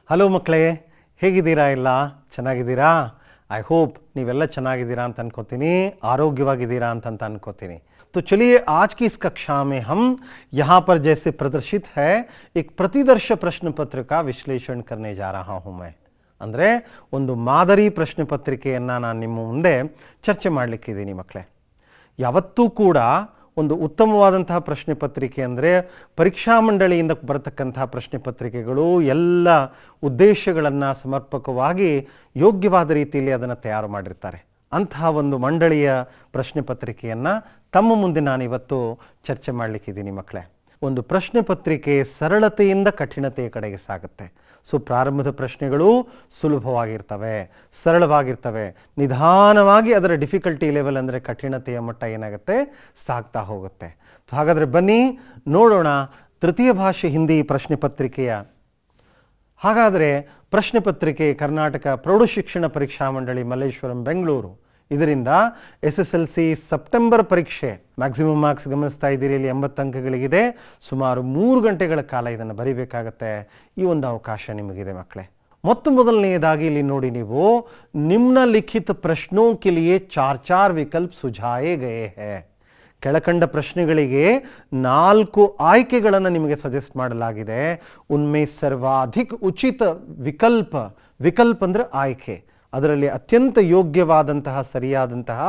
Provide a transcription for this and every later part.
Hello ಮಕ್ಕಳೇ, ಹೇಗಿದ್ದೀರಾ? ಎಲ್ಲ ಚೆನ್ನಾಗಿದ್ದೀರಾ? ಐ ಹೋಪ್ ನೀವೆಲ್ಲ ಚೆನ್ನಾಗಿದ್ದೀರಾ ಅಂತ ಅನ್ಕೋತೀನಿ, ಆರೋಗ್ಯವಾಗಿದ್ದೀರಾ ಅಂತ ಅನ್ಕೋತೀನಿ. तो चलिए आज की इस कक्षा में हम यहाँ पर जैसे प्रदर्शित है एक प्रतिदर्श प्रश्न पत्र का विश्लेषण करने जा रहा हूँ मैं. ಅಂದರೆ ಒಂದು ಮಾದರಿ ಪ್ರಶ್ನೆ ಪತ್ರಿಕೆಯನ್ನು ನಾನು ನಿಮ್ಮ ಮುಂದೆ ಚರ್ಚೆ ಮಾಡಲಿಕ್ಕಿದ್ದೀನಿ ಮಕ್ಕಳೇ. ಯಾವತ್ತೂ ಕೂಡ ಒಂದು ಉತ್ತಮವಾದಂತಹ ಪ್ರಶ್ನೆ ಪತ್ರಿಕೆ ಅಂದರೆ ಪರೀಕ್ಷಾ ಮಂಡಳಿಯಿಂದ ಬರತಕ್ಕಂತಹ ಪ್ರಶ್ನೆ ಪತ್ರಿಕೆಗಳು ಎಲ್ಲ ಉದ್ದೇಶಗಳನ್ನು ಸಮರ್ಪಕವಾಗಿ ಯೋಗ್ಯವಾದ ರೀತಿಯಲ್ಲಿ ಅದನ್ನು ತಯಾರು ಮಾಡಿರ್ತಾರೆ. ಅಂತಹ ಒಂದು ಮಂಡಳಿಯ ಪ್ರಶ್ನೆ ಪತ್ರಿಕೆಯನ್ನು ತಮ್ಮ ಮುಂದೆ ನಾನಿವತ್ತು ಚರ್ಚೆ ಮಾಡಲಿಕ್ಕಿದ್ದೀನಿ ಮಕ್ಕಳೇ. ಒಂದು ಪ್ರಶ್ನೆ ಪತ್ರಿಕೆ ಸರಳತೆಯಿಂದ ಕಠಿಣತೆಯ ಕಡೆಗೆ ಸಾಗುತ್ತೆ. ಸೊ ಪ್ರಾರಂಭದ ಪ್ರಶ್ನೆಗಳು ಸುಲಭವಾಗಿರ್ತವೆ, ಸರಳವಾಗಿರ್ತವೆ. ನಿಧಾನವಾಗಿ ಅದರ ಡಿಫಿಕಲ್ಟಿ ಲೆವೆಲ್ ಅಂದರೆ ಕಠಿಣತೆಯ ಮಟ್ಟ ಏನಾಗುತ್ತೆ, ಸಾಗ್ತಾ ಹೋಗುತ್ತೆ. ಹಾಗಾದರೆ ಬನ್ನಿ ನೋಡೋಣ ತೃತೀಯ ಭಾಷೆ ಹಿಂದಿ ಪ್ರಶ್ನೆ ಪತ್ರಿಕೆಯ. ಹಾಗಾದರೆ ಪ್ರಶ್ನೆ ಪತ್ರಿಕೆ ಕರ್ನಾಟಕ ಪ್ರೌಢಶಿಕ್ಷಣ ಪರೀಕ್ಷಾ ಮಂಡಳಿ ಮಲ್ಲೇಶ್ವರಂ ಬೆಂಗಳೂರು, ಇದರಿಂದ SSLC ಸೆಪ್ಟೆಂಬರ್ ಪರೀಕ್ಷೆ ಮ್ಯಾಕ್ಸಿಮಮ್ ಮಾರ್ಕ್ಸ್ ಗಮನಿಸ್ತಾ ಇದ್ದೀರಿ. ಇಲ್ಲಿ 80 ಅಂಕಗಳಿಗಿದೆ. ಸುಮಾರು 3 ಗಂಟೆಗಳ ಕಾಲ ಇದನ್ನು ಬರೀಬೇಕಾಗತ್ತೆ. ಈ ಒಂದು ಅವಕಾಶ ನಿಮಗಿದೆ ಮಕ್ಕಳೇ. ಮೊದಲನೆಯದಾಗಿ ಇಲ್ಲಿ ನೋಡಿ, ನೀವು ನಿಮ್ನಲಿಖಿತ ಪ್ರಶ್ನೋ ಕೆ ಲಿಯೇ 4 ವಿಕಲ್ಪ ಸುझाए गए हैं. ಕೆಳಕಂಡ ಪ್ರಶ್ನೆಗಳಿಗೆ 4 ಆಯ್ಕೆಗಳನ್ನು ನಿಮಗೆ ಸಜೆಸ್ಟ್ ಮಾಡಲಾಗಿದೆ. ಉನ್ಮೇ ಸರ್ವಾಧಿಕ ಉಚಿತ ವಿಕಲ್ಪ ಅಂದರೆ ಆಯ್ಕೆ, ಅದರಲ್ಲಿ ಅತ್ಯಂತ ಯೋಗ್ಯವಾದಂತಹ ಸರಿಯಾದಂತಹ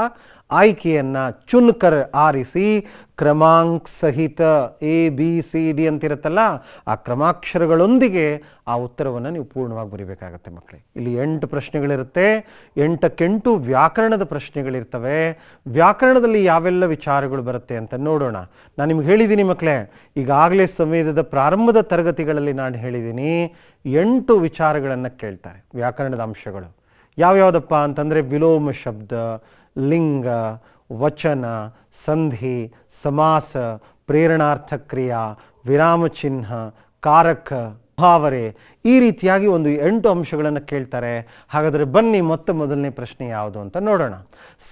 ಆಯ್ಕೆಯನ್ನು ಚುನ್ಕರ್ ಆರಿಸಿ ಕ್ರಮಾಂಕ ಸಹಿತ ABCD ಅಂತಿರುತ್ತಲ್ಲ, ಆ ಕ್ರಮಾಕ್ಷರಗಳೊಂದಿಗೆ ಆ ಉತ್ತರವನ್ನು ನೀವು ಪೂರ್ಣವಾಗಿ ಬರೀಬೇಕಾಗತ್ತೆ ಮಕ್ಕಳೇ. ಇಲ್ಲಿ 8 ಪ್ರಶ್ನೆಗಳಿರುತ್ತೆ. 8 ವ್ಯಾಕರಣದ ಪ್ರಶ್ನೆಗಳಿರ್ತವೆ. ವ್ಯಾಕರಣದಲ್ಲಿ ಯಾವೆಲ್ಲ ವಿಚಾರಗಳು ಬರುತ್ತೆ ಅಂತ ನೋಡೋಣ. ನಾನು ನಿಮ್ಗೆ ಹೇಳಿದ್ದೀನಿ ಮಕ್ಕಳೇ, ಈಗಾಗಲೇ ಸಂವೇದದ ಪ್ರಾರಂಭದ ತರಗತಿಗಳಲ್ಲಿ ನಾನು ಹೇಳಿದ್ದೀನಿ 8 ವಿಚಾರಗಳನ್ನು ಕೇಳ್ತಾರೆ ವ್ಯಾಕರಣದ ಅಂಶಗಳು. ಯಾವ್ಯಾವುದಪ್ಪ ಅಂತಂದರೆ ವಿಲೋಮ ಶಬ್ದ, ಲಿಂಗ, ವಚನ, ಸಂಧಿ, ಸಮಾಸ, ಪ್ರೇರಣಾರ್ಥ ಕ್ರಿಯಾ, ವಿರಾಮ ಚಿಹ್ನ, ಕಾರಕ, ಮುಹಾವರೆ, ಈ ರೀತಿಯಾಗಿ ಒಂದು 8 ಅಂಶಗಳನ್ನು ಕೇಳ್ತಾರೆ. ಹಾಗಾದರೆ ಬನ್ನಿ ಮೊದಲನೇ ಪ್ರಶ್ನೆ ಯಾವುದು ಅಂತ ನೋಡೋಣ.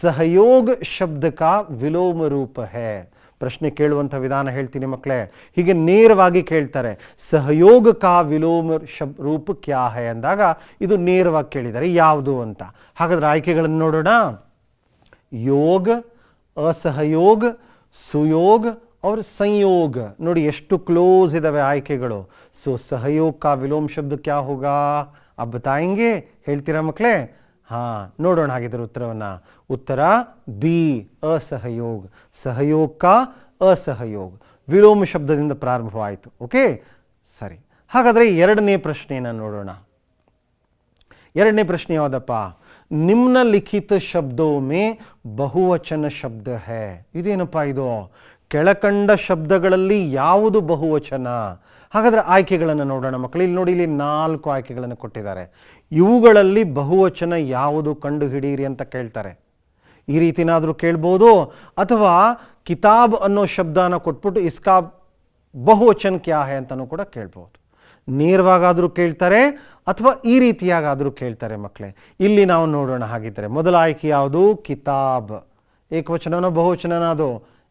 ಸಹಯೋಗ ಶಬ್ದ ಕಾ ವಿಲೋಮ ರೂಪ ಹೈ. ಪ್ರಶ್ನೆ ಕೇಳುವಂಥ ವಿಧಾನ ಹೇಳ್ತೀನಿ ಮಕ್ಕಳೇ. ಹೀಗೆ ನೇರವಾಗಿ ಕೇಳ್ತಾರೆ, ಸಹಯೋಗ ಕಾ ವಿಲೋಮ ರೂಪ ಕ್ಯಾ ಹೈ ಅಂದಾಗ ಇದು ನೇರವಾಗಿ ಕೇಳಿದ್ದಾರೆ ಯಾವುದು ಅಂತ. ಹಾಗಾದ್ರೆ ಆಯ್ಕೆಗಳನ್ನು ನೋಡೋಣ. ಯೋಗ, ಅಸಹಯೋಗ, ಸುಯೋಗ और संयोग. ನೋಡಿ ಎಷ್ಟು ಕ್ಲೋಸ್ ಇದಾವೆ ಆಯ್ಕೆಗಳು. ಸೊ ಸಹಯೋಗ ಕಾ ವಿಲೋಮ ಶಬ್ದ ಕ್ಯಾ ಹೋಗಾ, अब बताएंगे, ಹೇಳ್ತೀರಾ ಮಕ್ಕಳೇ? ಹಾಂ, ನೋಡೋಣ ಹಾಗಿದ್ರೆ ಉತ್ತರವನ್ನು. ಉತ್ತರ ಬಿ, ಅಸಹಯೋಗ. ಸಹಯೋಗ ಕಾ ಅಸಹಯೋಗ, ವಿಲೋಮ ಶಬ್ದದಿಂದ ಪ್ರಾರಂಭವಾಯಿತು. ಓಕೆ, ಸರಿ. ಹಾಗಾದರೆ ಎರಡನೇ ಪ್ರಶ್ನೆಯನ್ನು ನೋಡೋಣ. ಎರಡನೇ ಪ್ರಶ್ನೆ ಯಾವುದಪ್ಪ? ನಿಮ್ನಲಿಖಿತ ಶಬ್ದೋ ಮೇ ಬಹುವಚನ ಶಬ್ದ ಹೈ. ಇದೇನಪ್ಪ ಇದು? ಕೆಳಕಂಡ ಶಬ್ದಗಳಲ್ಲಿ ಯಾವುದು ಬಹುವಚನ? ಹಾಗಾದರೆ ಆಯ್ಕೆಗಳನ್ನು ನೋಡೋಣ ಮಕ್ಕಳು. ಇಲ್ಲಿ ನೋಡಿ, ಇಲ್ಲಿ 4 ಆಯ್ಕೆಗಳನ್ನು ಕೊಟ್ಟಿದ್ದಾರೆ. ಇವುಗಳಲ್ಲಿ ಬಹುವಚನ ಯಾವುದು ಕಂಡು ಹಿಡಿಯಿರಿ ಅಂತ ಕೇಳ್ತಾರೆ. ಈ ರೀತಿನಾದರೂ ಕೇಳ್ಬೋದು, ಅಥವಾ ಕಿತಾಬ್ ಅನ್ನೋ ಶಬ್ದನ ಕೊಟ್ಬಿಟ್ಟು ಇಸ್ಕಾ ಬಹುವಚನ ಕ್ಯಾ ಹೈ ಅಂತಲೂ ಕೂಡ ಕೇಳ್ಬೋದು. ನೇರವಾಗಾದರೂ ಕೇಳ್ತಾರೆ ಅಥವಾ ಈ ರೀತಿಯಾಗಾದರೂ ಕೇಳ್ತಾರೆ ಮಕ್ಕಳೇ. ಇಲ್ಲಿ ನಾವು ನೋಡೋಣ. ಹಾಗಿದ್ದರೆ ಮೊದಲ ಆಯ್ಕೆ ಯಾವುದು? ಕಿತಾಬ್. ಏಕವಚನನೋ ಬಹುವಚನನ? ಅದು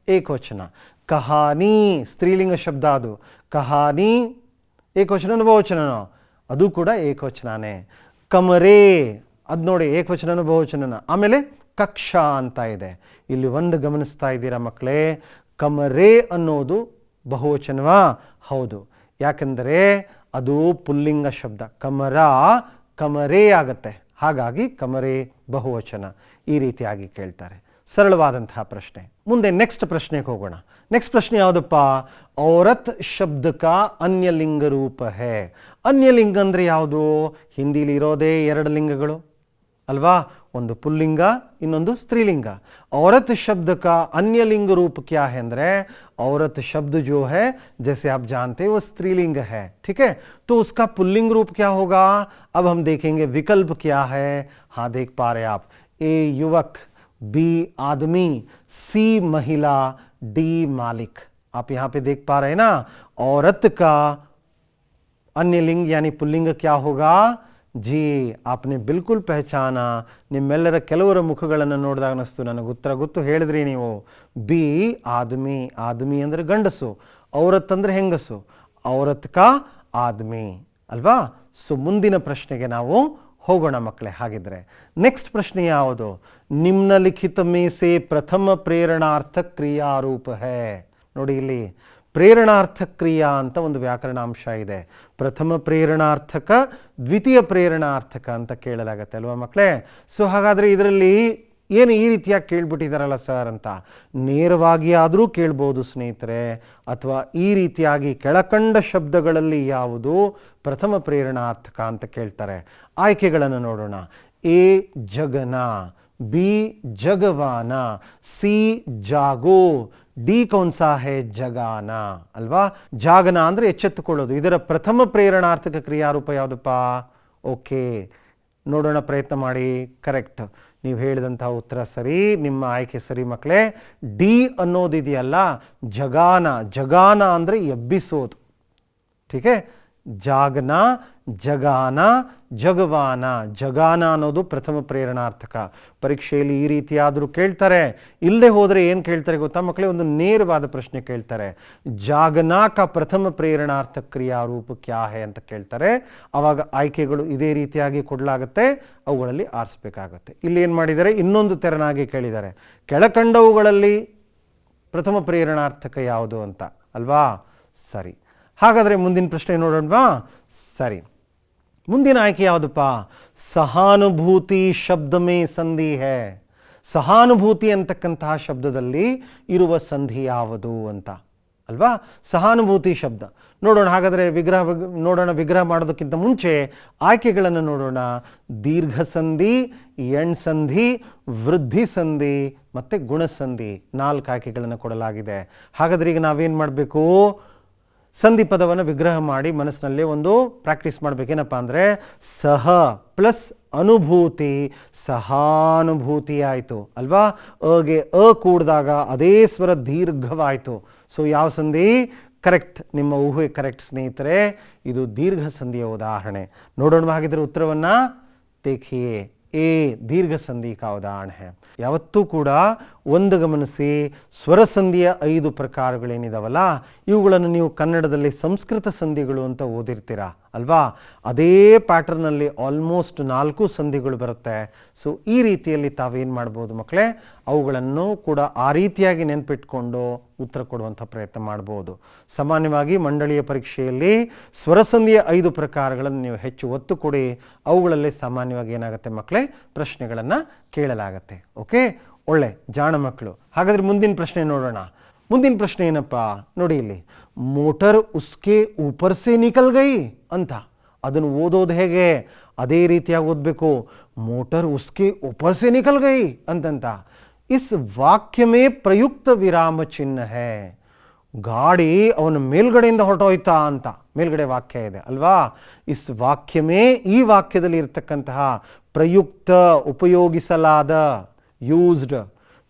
ಏಕವಚನ. ಕಹಾನಿ ಸ್ತ್ರೀಲಿಂಗ ಶಬ್ದ, ಅದು ಕಹಾನಿ ಏಕವಚನನೋ ಬಹುವಚನನೋ? ಅದು ಕೂಡ ಏಕವಚನನೇ. ಕಮರೇ, ಅದು ನೋಡಿ ಏಕವಚನನೋ ಬಹುವಚನನ? ಆಮೇಲೆ ಕಕ್ಷಾ ಅಂತ ಇದೆ. ಇಲ್ಲಿ ಒಂದು ಗಮನಿಸ್ತಾ ಇದ್ದೀರಾ ಮಕ್ಕಳೇ, ಕಮರೇ ಅನ್ನೋದು ಬಹುವಚನವಾ? ಹೌದು, ಯಾಕೆಂದರೆ ಅದು ಪುಲ್ಲಿಂಗ ಶಬ್ದ. ಕಮರ ಕಮರೇ ಆಗತ್ತೆ, ಹಾಗಾಗಿ ಕಮರೇ ಬಹುವಚನ. ಈ ರೀತಿಯಾಗಿ ಕೇಳ್ತಾರೆ. ಸರಳವಾದಂತಹ ಪ್ರಶ್ನೆ. ಮುಂದೆ ನೆಕ್ಸ್ಟ್ ಪ್ರಶ್ನೆಗೆ ಹೋಗೋಣ. ನೆಕ್ಸ್ಟ್ ಪ್ರಶ್ನೆ ಯಾವುದಪ್ಪ? ಔರತ್ ಶಬ್ದ ಕಾ ಅನ್ಯಲಿಂಗ ರೂಪ ಹೈ. ಅನ್ಯಲಿಂಗ ಅಂದರೆ ಯಾವುದು? ಹಿಂದಿಲಿ ಇರೋದೇ 2 ಲಿಂಗಗಳು ಅಲ್ವಾ? ಒಂದು ಪುಲ್ಲಿಂಗ, ಇನ್ನೊಂದು ಸ್ತ್ರೀಲಿಂಗ. औरत शब्द का अन्य लिंग रूप क्या है? ಅಂದರೆ औरत शब्द जो है जैसे आप जानते हैं वो स्त्रीलिंग है, ठीक है? तो उसका पुल्लिंग रूप क्या होगा? अब हम देखेंगे विकल्प क्या है. हाँ, देख पा रहे आप. ए युवक, बी आदमी, सी महिला, डी मालिक. आप यहाँ पे देख पा रहे हैं ना. औरत का अन्य लिंग यानी पुल्लिंग क्या होगा? ಜಿ, ಆಪ್ನೆ ಬಿಲ್ಕುಲ್ ಪಹಚಾನ. ನಿಮ್ಮೆಲ್ಲರ ಕೆಲವರ ಮುಖಗಳನ್ನು ನೋಡಿದಾಗ ಅನ್ನಿಸ್ತು ನನಗೆ ಉತ್ತರ ಗೊತ್ತು ಹೇಳಿದ್ರಿ ನೀವು. ಬಿ ಆದ್ಮಿ. ಆದ್ಮಿ ಅಂದರೆ ಗಂಡಸು, ಔರತ್ ಅಂದರೆ ಹೆಂಗಸು. ಔರತ್ ಕಾ ಆದ್ಮಿ ಅಲ್ವಾ? ಸೊ ಮುಂದಿನ ಪ್ರಶ್ನೆಗೆ ನಾವು ಹೋಗೋಣ ಮಕ್ಕಳೇ. ಹಾಗಿದ್ರೆ ನೆಕ್ಸ್ಟ್ ಪ್ರಶ್ನೆ ಯಾವುದು? ನಿಮ್ನಲಿಖಿತ ಮೇ ಸೆ ಪ್ರಥಮ ಪ್ರೇರಣಾರ್ಥಕ ಕ್ರಿಯಾರೂಪ ಹೇ. ನೋಡಿ ಇಲ್ಲಿ ಪ್ರೇರಣಾರ್ಥಕ ಕ್ರಿಯಾ ಅಂತ ಒಂದು ವ್ಯಾಕರಣಾಂಶ ಇದೆ. ಪ್ರಥಮ ಪ್ರೇರಣಾರ್ಥಕ, ದ್ವಿತೀಯ ಪ್ರೇರಣಾರ್ಥಕ ಅಂತ ಕೇಳಲಾಗತ್ತೆ ಅಲ್ವಾ ಮಕ್ಕಳೇ? ಸೊ ಹಾಗಾದರೆ ಇದರಲ್ಲಿ ಏನು ಈ ರೀತಿಯಾಗಿ ಕೇಳ್ಬಿಟ್ಟಿದಾರಲ್ಲ ಸರ್ ಅಂತ ನೇರವಾಗಿ ಆದರೂ ಕೇಳ್ಬೋದು ಸ್ನೇಹಿತರೆ, ಅಥವಾ ಈ ರೀತಿಯಾಗಿ ಕೆಳಕಂಡ ಶಬ್ದಗಳಲ್ಲಿ ಯಾವುದು ಪ್ರಥಮ ಪ್ರೇರಣಾರ್ಥಕ ಅಂತ ಕೇಳ್ತಾರೆ. ಆಯ್ಕೆಗಳನ್ನು ನೋಡೋಣ. A ಜಗನ, B ಜಗವಾನ, C Jago, D ಕೌನ್ಸಾ ಹೇ ಜಗಾನ ಅಲ್ವಾ? ಜಾಗನ ಅಂದರೆ ಎಚ್ಚೆತ್ತುಕೊಳ್ಳೋದು. ಇದರ ಪ್ರಥಮ ಪ್ರೇರಣಾರ್ಥಕ ಕ್ರಿಯಾರೂಪ ಯಾವುದಪ್ಪ? ಓಕೆ, ನೋಡೋಣ, ಪ್ರಯತ್ನ ಮಾಡಿ. ಕರೆಕ್ಟ್, ನೀವು ಹೇಳಿದಂತಹ ಉತ್ತರ ಸರಿ, ನಿಮ್ಮ ಆಯ್ಕೆ ಸರಿ ಮಕ್ಕಳೇ. ಡಿ ಅನ್ನೋದಿದೆಯಲ್ಲ, ಜಗಾನ. ಜಗಾನ ಅಂದರೆ ಎಬ್ಬಿಸೋದು. ಟೀಕೆ, ಜಾಗನ, ಜಗಾನ, ಜಗವಾನ. ಜಗಾನ ಅನ್ನೋದು ಪ್ರಥಮ ಪ್ರೇರಣಾರ್ಥಕ. ಪರೀಕ್ಷೆಯಲ್ಲಿ ಈ ರೀತಿಯಾದರೂ ಕೇಳ್ತಾರೆ. ಇಲ್ಲದೆ ಹೋದರೆ ಏನು ಕೇಳ್ತಾರೆ ಗೊತ್ತಾ ಮಕ್ಕಳೇ? ಒಂದು ನೇರವಾದ ಪ್ರಶ್ನೆ ಕೇಳ್ತಾರೆ. ಜಾಗನಾ ಕಾ ಪ್ರಥಮ ಪ್ರೇರಣಾರ್ಥಕ ಕ್ರಿಯಾರೂಪ ಕ್ಯಾ ಹೇ ಅಂತ ಕೇಳ್ತಾರೆ. ಆವಾಗ ಆಯ್ಕೆಗಳು ಇದೇ ರೀತಿಯಾಗಿ ಕೊಡಲಾಗುತ್ತೆ, ಅವುಗಳಲ್ಲಿ ಆರಿಸ್ಬೇಕಾಗತ್ತೆ. ಇಲ್ಲಿ ಏನು ಮಾಡಿದ್ದಾರೆ? ಇನ್ನೊಂದು ತೆರನಾಗಿ ಕೇಳಿದ್ದಾರೆ. ಕೆಳಕಂಡವುಗಳಲ್ಲಿ ಪ್ರಥಮ ಪ್ರೇರಣಾರ್ಥಕ ಯಾವುದು ಅಂತ ಅಲ್ವಾ? ಸರಿ, ಹಾಗಾದರೆ ಮುಂದಿನ ಪ್ರಶ್ನೆ ನೋಡೋಣವಾ? ಸರಿ, ಮುಂದಿನ ಆಯ್ಕೆ ಯಾವುದಪ್ಪ? ಸಹಾನುಭೂತಿ ಶಬ್ದ ಮೇ ಸಂಧಿ ಹೇ. ಸಹಾನುಭೂತಿ ಅಂತಕ್ಕಂತಹ ಶಬ್ದದಲ್ಲಿ ಇರುವ ಸಂಧಿ ಯಾವುದು ಅಂತ ಅಲ್ವಾ? ಸಹಾನುಭೂತಿ ಶಬ್ದ ನೋಡೋಣ. ಹಾಗಾದರೆ ವಿಗ್ರಹ ಮಾಡೋದಕ್ಕಿಂತ ಮುಂಚೆ ಆಯ್ಕೆಗಳನ್ನು ನೋಡೋಣ. ದೀರ್ಘ ಸಂಧಿ, ಎಣ್ ಸಂಧಿ, ವೃದ್ಧಿ ಸಂಧಿ ಮತ್ತು ಗುಣಸಂಧಿ, 4 ಆಯ್ಕೆಗಳನ್ನು ಕೊಡಲಾಗಿದೆ. ಹಾಗಾದರೆ ಈಗ ನಾವೇನು ಮಾಡಬೇಕು? ಸಂಧಿ ಪದವನ್ನು ವಿಗ್ರಹ ಮಾಡಿ ಮನಸ್ಸಿನಲ್ಲೇ ಒಂದು ಪ್ರಾಕ್ಟೀಸ್ ಮಾಡಬೇಕೇನಪ್ಪ ಅಂದರೆ, ಸಹ ಪ್ಲಸ್ ಅನುಭೂತಿ ಸಹಾನುಭೂತಿ ಆಯಿತು ಅಲ್ವಾ? ಅಗೆ ಅ ಕೂಡಿದಾಗ ಅದೇ ಸ್ವರ ದೀರ್ಘವಾಯಿತು. ಸೊ ಯಾವ ಸಂಧಿ? ಕರೆಕ್ಟ್, ನಿಮ್ಮ ಊಹೆ ಕರೆಕ್ಟ್ ಸ್ನೇಹಿತರೆ, ಇದು ದೀರ್ಘ ಸಂಧಿಯ ಉದಾಹರಣೆ. ನೋಡೋಣ ಹಾಗಿದ್ರೆ ಉತ್ತರವನ್ನು. ದೇಖಿಯೇ, ಎ ದೀರ್ಘ ಸಂಧಿ ಕಾ ಉದಾಹರಣೆ ಹೇ. ಯಾವತ್ತೂ ಕೂಡ ಒಂದು ಗಮನಿಸಿ, ಸ್ವರಸಂಧಿಯ 5 ಪ್ರಕಾರಗಳೇನಿದಾವಲ್ಲ, ಇವುಗಳನ್ನು ನೀವು ಕನ್ನಡದಲ್ಲಿ ಸಂಸ್ಕೃತ ಸಂಧಿಗಳು ಅಂತ ಓದಿರ್ತೀರ ಅಲ್ವಾ? ಅದೇ ಪ್ಯಾಟರ್ನಲ್ಲಿ ಆಲ್ಮೋಸ್ಟ್ 4 ಸಂಧಿಗಳು ಬರುತ್ತೆ. ಸೊ ಈ ರೀತಿಯಲ್ಲಿ ತಾವೇನು ಮಾಡ್ಬೋದು ಮಕ್ಕಳೇ? ಅವುಗಳನ್ನು ಕೂಡ ಆ ರೀತಿಯಾಗಿ ನೆನಪಿಟ್ಕೊಂಡು ಉತ್ತರ ಕೊಡುವಂಥ ಪ್ರಯತ್ನ ಮಾಡ್ಬೋದು. ಸಾಮಾನ್ಯವಾಗಿ ಮಂಡಳಿಯ ಪರೀಕ್ಷೆಯಲ್ಲಿ ಸ್ವರಸಂಧಿಯ 5 ಪ್ರಕಾರಗಳನ್ನು ನೀವು ಹೆಚ್ಚು ಒತ್ತು ಕೊಡಿ. ಅವುಗಳಲ್ಲಿ ಸಾಮಾನ್ಯವಾಗಿ ಏನಾಗುತ್ತೆ ಮಕ್ಕಳೇ? ಪ್ರಶ್ನೆಗಳನ್ನು ಕೇಳಲಾಗತ್ತೆ. ಓಕೆ, ಒಳ್ಳೆ ಜಾಣ ಮಕ್ಕಳು. ಹಾಗಾದರೆ ಮುಂದಿನ ಪ್ರಶ್ನೆ ನೋಡೋಣ. ಮುಂದಿನ ಪ್ರಶ್ನೆ ಏನಪ್ಪ? ನೋಡಿ ಇಲ್ಲಿ, ಮೋಟರ್ ಉಸ್ಕೆ ಊಪರ್ ಸೆ ನಿಕಲ್ ಗೈ ಅಂತ. ಅದನ್ನು ಓದೋದು ಹೇಗೆ? ಅದೇ ರೀತಿಯಾಗಿ ಓದಬೇಕು. ಮೋಟರ್ ಉಸ್ಕೆ ಊಪರ್ ಸೆ ನಿಕಲ್ ಗೈ ಅಂತಂತ. ಇಸ್ ವಾಕ್ಯ ಮೇ ಪ್ರಯುಕ್ತ ವಿರಾಮ ಚಿಹ್ನ ಹೇ. ಗಾಡಿ ಅವನ ಮೇಲ್ಗಡೆಯಿಂದ ಹೊರಟೋಯ್ತಾ ಅಂತ ಮೇಲ್ಗಡೆ ವಾಕ್ಯ ಇದೆ ಅಲ್ವಾ? ಇಸ್ ವಾಕ್ಯ ಮೇ, ಈ ವಾಕ್ಯದಲ್ಲಿ ಇರತಕ್ಕಂತಹ ಪ್ರಯುಕ್ತ, ಉಪಯೋಗಿಸಲಾದ, ಯೂಸ್ಡ್,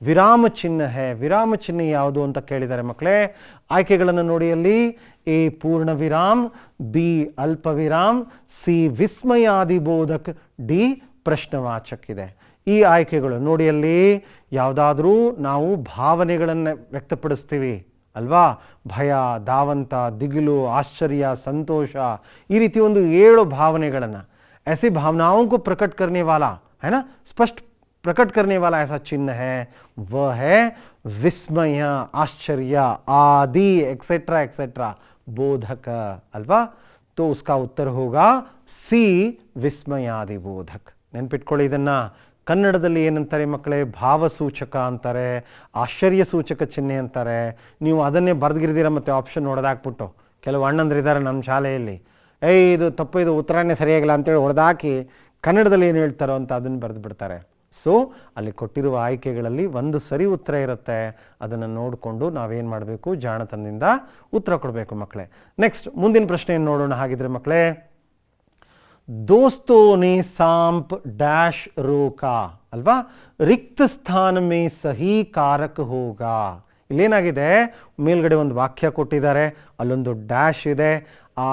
ವಿರಾಮ ಚಿಹ್ನ ಹೇ. ವಿರಾಮ ಚಿಹ್ನೆ ಯಾವುದು ಅಂತ ಕೇಳಿದ್ದಾರೆ ಮಕ್ಕಳೇ. ಆಯ್ಕೆಗಳನ್ನು ನೋಡಿ ಅಲ್ಲಿ. ಎ ಪೂರ್ಣ ವಿರಾಮ್, ಬಿ ಅಲ್ಪ ವಿರಾಮ್, ಸಿ ವಿಸ್ಮಯಾದಿ ಬೋಧಕ್, ಡಿ ಪ್ರಶ್ನವಾಚಕ್ ಇದೆ. ಈ ಆಯ್ಕೆಗಳು ನೋಡಿ ಅಲ್ಲಿ. ಯಾವುದಾದ್ರೂ ನಾವು ಭಾವನೆಗಳನ್ನು ವ್ಯಕ್ತಪಡಿಸ್ತೀವಿ ಅಲ್ವಾ? ಭಯ, ಧಾವಂತ, ದಿಗಿಲು, ಆಶ್ಚರ್ಯ, ಸಂತೋಷ, ಈ ರೀತಿ ಒಂದು 7 ಭಾವನೆಗಳನ್ನು, ऐसी भावनाओं को प्रकट करने वाला है ना, स्पष्ट प्रकट करने वाला ऐसा चिन्ह है, वह है विस्मय, आश्चर्य, आदि, एक्सेट्रा एक्सेट्रा, बोधक अल्वा? तो उसका उत्तर होगा सी विस्मयादि बोधक. ನೆನಪಿಟ್ಕೊಳ್ಳಿ ಇದನ್ನ. ಕನ್ನಡದಲ್ಲಿ ಏನಂತಾರೆ ಮಕ್ಕಳೇ? ಭಾವಸೂಚಕ ಅಂತಾರೆ, ಆಶ್ಚರ್ಯ ಸೂಚಕ ಚಿಹ್ನೆ ಅಂತಾರೆ. ನೀವು ಅದನ್ನೇ ಬರೆದಿರಿದಿರ ಮತ್ತು ಆಪ್ಷನ್ ಹೊಡೆದಾಕ್ಬಿಟ್ಟು, ಕೆಲವು ಅಣ್ಣಂದ್ರಿದ್ದಾರೆ ನಮ್ಮ ಶಾಲೆಯಲ್ಲಿ, ಇದು ತಪ್ಪು, ಇದು ಉತ್ತರನೇ ಸರಿಯಾಗಿಲ್ಲ ಅಂತೇಳಿ ಹೊಡೆದಾಕಿ ಕನ್ನಡದಲ್ಲಿ ಏನು ಹೇಳ್ತಾರೋ ಅಂತ ಅದನ್ನು ಬರೆದು ಬಿಡ್ತಾರೆ. ಸೊ ಅಲ್ಲಿ ಕೊಟ್ಟಿರುವ ಆಯ್ಕೆಗಳಲ್ಲಿ ಒಂದು ಸರಿ ಉತ್ತರ ಇರುತ್ತೆ. ಅದನ್ನು ನೋಡಿಕೊಂಡು ನಾವೇನು ಮಾಡಬೇಕು? ಜಾಣತನದಿಂದ ಉತ್ತರ ಕೊಡಬೇಕು ಮಕ್ಕಳೇ. ನೆಕ್ಸ್ಟ್ ಮುಂದಿನ ಪ್ರಶ್ನೆಯನ್ನು ನೋಡೋಣ. ಹಾಗಿದ್ರೆ ಮಕ್ಕಳೇ, दोस्तों ने सांप डैश रोका ಅಲ್ವಾ? ರಿಕ್ತ ಸ್ಥಾನ ಮೇ ಸಹಿ ಕಾರಕ ಹೋಗಾ. ಇಲ್ಲೇನಾಗಿದೆ? ಮೇಲ್ಗಡೆ ಒಂದು ವಾಕ್ಯ ಕೊಟ್ಟಿದ್ದಾರೆ, ಅಲ್ಲೊಂದು ಡ್ಯಾಶ್ ಇದೆ. ಆ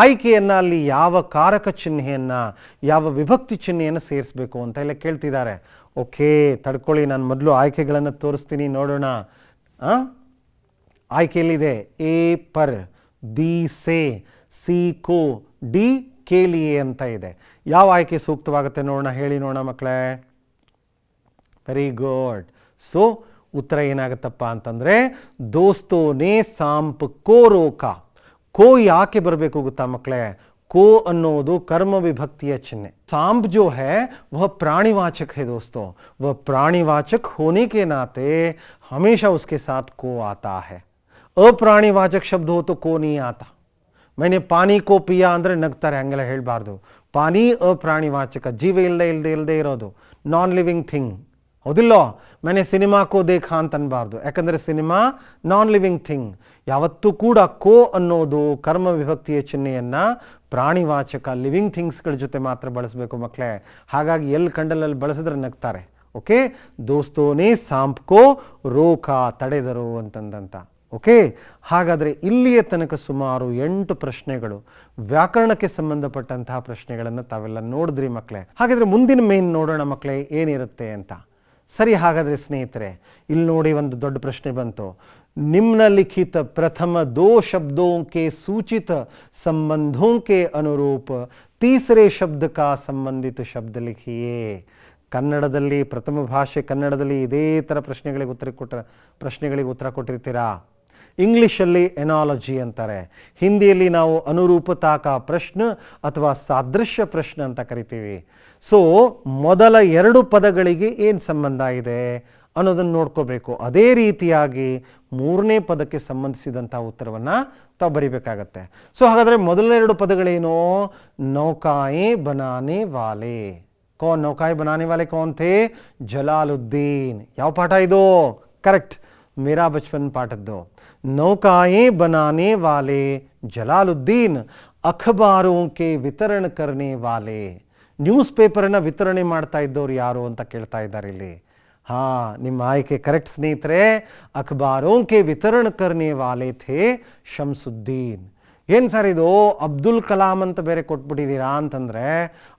ಆಯ್ಕೆಯನ್ನು ಅಲ್ಲಿ ಯಾವ ಕಾರಕ ಚಿಹ್ನೆಯನ್ನು, ಯಾವ ವಿಭಕ್ತಿ ಚಿಹ್ನೆಯನ್ನು ಸೇರಿಸಬೇಕು ಅಂತ ಎಲ್ಲ ಕೇಳ್ತಿದ್ದಾರೆ. ಓಕೆ, ತಡ್ಕೊಳ್ಳಿ, ನಾನು ಮೊದಲು ಆಯ್ಕೆಗಳನ್ನು ತೋರಿಸ್ತೀನಿ, ನೋಡೋಣ. ಆಯ್ಕೆಯಲ್ಲಿದೆ ಎ ಪರ್, ಬಿ ಸೆ, ಸಿ ಕೋ, ಡಿ ಕೇಲಿಯೇ ಅಂತ ಇದೆ. ಯಾವ ಆಯ್ಕೆ ಸೂಕ್ತವಾಗುತ್ತೆ ನೋಡೋಣ, ಹೇಳಿ ನೋಡೋಣ ಮಕ್ಕಳೇ. Very good. ಸೊ ಉತ್ತರ ಏನಾಗುತ್ತಪ್ಪ ಅಂತಂದರೆ ದೋಸ್ತೋನೇ ಸಾಂಪ್ ಕೋ ರೋಕ. ಕೋ ಯಾಕೆ ಬರಬೇಕು ಗೊತ್ತಾ ಮಕ್ಕಳೇ? को ಅನ್ನೋದು कर्म विभक्ति चिन्ह. सांप जो है वह प्राणीवाचक है दोस्तों. वह प्राणीवाचक होने के नाते हमेशा उसके साथ को आता है. अप्राणीवाचक शब्द हो तो को नहीं आता. मैंने पानी को पिया ಅಂದ್ರೆ ನಗ್ತಾರೆ, ಹಂಗೆಲ್ಲ ಹೇಳಬಾರ್ದು. ಪಾನಿ ಅಪ್ರಾಣಿವಾಚಕ, ಜೀವ ಇಲ್ಲದೆ ಇರೋದು, ನಾನ್ ಲಿವಿಂಗ್ ಥಿಂಗ್. ಹೌದಿಲ್ಲೋ? मैंने ಸಿನಿಮಾ ಕೋ ದೇಖಾ ಅಂತ ಅನ್ಬಾರ್ದು, ಯಾಕಂದರೆ ಸಿನಿಮಾ ನಾನ್ ಲಿವಿಂಗ್ ಥಿಂಗ್. ಯಾವತ್ತೂ ಕೂಡ ಕೋ ಅನ್ನೋದು ಕರ್ಮ ವಿಭಕ್ತಿಯ ಚಿಹ್ನೆಯನ್ನು ಪ್ರಾಣಿವಾಚಕ ಲಿವಿಂಗ್ ಥಿಂಗ್ಸ್ಗಳ ಜೊತೆ ಮಾತ್ರ ಬಳಸಬೇಕು ಮಕ್ಕಳೇ. ಹಾಗಾಗಿ ಎಲ್ಲಿ ಕಂಡಲ್ಲಿ ಬಳಸಿದ್ರೆ ನಗ್ತಾರೆ. ಓಕೆ, ದೋಸ್ತೋನೇ ಸಾಂಪ್ಕೋ ರೋಕ, ತಡೆದರು ಅಂತಂದಂತ. ಓಕೆ, ಹಾಗಾದರೆ ಇಲ್ಲಿಯ ತನಕ ಸುಮಾರು 8 ಪ್ರಶ್ನೆಗಳು, ವ್ಯಾಕರಣಕ್ಕೆ ಸಂಬಂಧಪಟ್ಟಂತಹ ಪ್ರಶ್ನೆಗಳನ್ನು ತಾವೆಲ್ಲ ನೋಡಿದ್ರಿ ಮಕ್ಕಳೇ. ಹಾಗಾದರೆ ಮುಂದಿನ ಮೇನ್ ನೋಡೋಣ ಮಕ್ಕಳೇ ಏನಿರುತ್ತೆ ಅಂತ. ಸರಿ, ಹಾಗಾದರೆ ಸ್ನೇಹಿತರೆ ಇಲ್ಲಿ ನೋಡಿ ಒಂದು ದೊಡ್ಡ ಪ್ರಶ್ನೆ ಬಂತು. निम्नलिखित प्रथम 2 शब्दों के सूचित संबंधों के अनुरूप तीसरे शब्द का संबंधित शब्द लिखिए. ಕನ್ನಡದಲ್ಲಿ ಪ್ರಥಮ ಭಾಷೆ ಕನ್ನಡದಲ್ಲಿ ಇದೇ ಥರ ಪ್ರಶ್ನೆಗಳಿಗೆ ಉತ್ತರ ಕೊಟ್ಟಿರ್ತೀರಾ. ಇಂಗ್ಲೀಷಲ್ಲಿ ಎನಾಲಜಿ ಅಂತಾರೆ, ಹಿಂದಿಯಲ್ಲಿ ನಾವು ಅನುರೂಪತಾ ಕಾ ಪ್ರಶ್ನ ಅಥವಾ ಸಾದೃಶ್ಯ ಪ್ರಶ್ನೆ ಅಂತ ಕರಿತೀವಿ. ಸೊ ಮೊದಲ 2 ಪದಗಳಿಗೆ ಏನು ಸಂಬಂಧ ಇದೆ ಅನ್ನೋದನ್ನು ನೋಡ್ಕೋಬೇಕು. ಅದೇ ರೀತಿಯಾಗಿ 3ನೇ ಪದಕ್ಕೆ ಸಂಬಂಧಿಸಿದಂಥ ಉತ್ತರವನ್ನು ತಾವು ಬರಿಬೇಕಾಗತ್ತೆ. ಸೊ ಹಾಗಾದರೆ ಮೊದಲ 2 ಪದಗಳೇನು? ನೌಕಾಯೇ ಬನಾನೆ ವಾಲೆ. ಕೌನ್ ನೌಕಾಯೇ ಬನಾನೆ ವಾಲೆ ಕೌನ್ ಥೇ? ಜಲಾಲುದ್ದೀನ್. ಯಾವ ಪಾಠ ಇದು? ಕರೆಕ್ಟ್, ಮೇರಾ ಬಚ್ಪನ್ ಪಾಠದ್ದು. ನೌಕಾಯೇ ಬನಾನೆ ವಾಲೆ ಜಲಾಲುದ್ದೀನ್ ಅಖಬಾರೋಂ ಕೆ ವಿತರಣ ಕರ್ನೆ ವಾಲೆ. ನ್ಯೂಸ್ ಪೇಪರನ್ನು ವಿತರಣೆ ಮಾಡ್ತಾ ಇದ್ದವ್ರು ಯಾರು ಅಂತ ಕೇಳ್ತಾ ಇದ್ದಾರೆ ಇಲ್ಲಿ. हाँ, ನಿಮ್ಮ ಆಯ್ಕೆ ಕರೆಕ್ಟ್ ಸ್ನೇಹಿತರೆ. ಅಖಬಾರೋಂ ಕೆ ವಿತರಣ ಕರ್ನೆ ವಾಲೆ ಥೇ ಶಂಸುದ್ದೀನ್. ಏನು ಸರ್ ಇದು ಅಬ್ದುಲ್ ಕಲಾಂ ಅಂತ ಬೇರೆ ಕೊಟ್ಬಿಟ್ಟಿದ್ದೀರಾ ಅಂತಂದರೆ,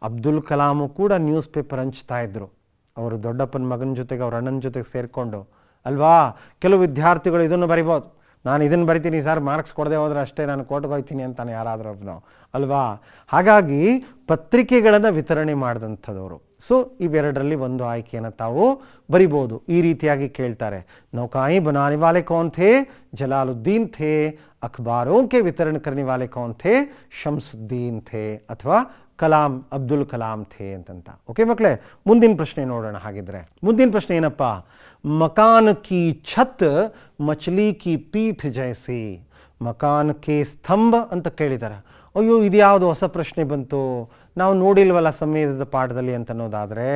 ಅಬ್ದುಲ್ ಕಲಾಮು ಕೂಡ ನ್ಯೂಸ್ ಪೇಪರ್ ಹಂಚ್ತಾ ಇದ್ರು. ಅವರು ದೊಡ್ಡಪ್ಪನ ಮಗನ ಜೊತೆಗೆ ಅವ್ರ ಅಣ್ಣನ ಜೊತೆಗೆ ಸೇರಿಕೊಂಡು ಅಲ್ವಾ. ಕೆಲವು ವಿದ್ಯಾರ್ಥಿಗಳು ಇದನ್ನು ಬರಿಬೋದು, ನಾನು ಇದನ್ನು ಬರಿತೀನಿ ಸರ್, ಮಾರ್ಕ್ಸ್ ಕೊಡದೆ ಹೋದರೆ ಅಷ್ಟೇ ನಾನು ಕೋರ್ಟ್ಗೆ ಹೋಗ್ತೀನಿ ಅಂತಾನೆ ಯಾರಾದರೂ ಒಬ್ಬನು ಅಲ್ವಾ. ಹಾಗಾಗಿ ಪತ್ರಿಕೆಗಳನ್ನು ವಿತರಣೆ ಮಾಡಿದಂಥದವರು. ಸೊ ಇವೆರಡರಲ್ಲಿ ಒಂದು ಆಯ್ಕೆಯನ್ನು ತಾವು ಬರಿಬೋದು. ಈ ರೀತಿಯಾಗಿ ಕೇಳ್ತಾರೆ. ನೌಕಾಯಿ ಬನಾನೆ ವಾಲೆ ಕೌನ್ ಥೇ? ಜಲಾಲುದ್ದೀನ್ ಥೇ. ಅಖಬಾರೋಂ ಕೆ ವಿತರಣ ಕರ್ನೆ ವಾಲೆ ಕೌನ್ ಥೇ? ಶಂಸುದ್ದೀನ್ ಥೇ ಅಥವಾ ಕಲಾಂ, ಅಬ್ದುಲ್ ಕಲಾಂ ಥೇ ಅಂತಂತ. ಓಕೆ ಮಕ್ಕಳೇ, ಮುಂದಿನ ಪ್ರಶ್ನೆ ನೋಡೋಣ. ಹಾಗಿದ್ರೆ ಮುಂದಿನ ಪ್ರಶ್ನೆ ಏನಪ್ಪ? ಮಕಾನ್ ಕಿ ಛತ್ ಮಚ್ಲಿ ಕಿ ಪೀಠ್ ಜೈಸಿ. ಮಕಾನ್ ಕೆ ಸ್ತಂಭ ಅಂತ ಕೇಳಿದ್ದಾರೆ. ಅಯ್ಯೋ, ಇದು ಯಾವುದು ಹೊಸ ಪ್ರಶ್ನೆ ಬಂತು, ನಾವು ನೋಡಿಲ್ವಲ್ಲ ಸಂವೇದದ ಪಾಠದಲ್ಲಿ ಅಂತ ಅನ್ನೋದಾದರೆ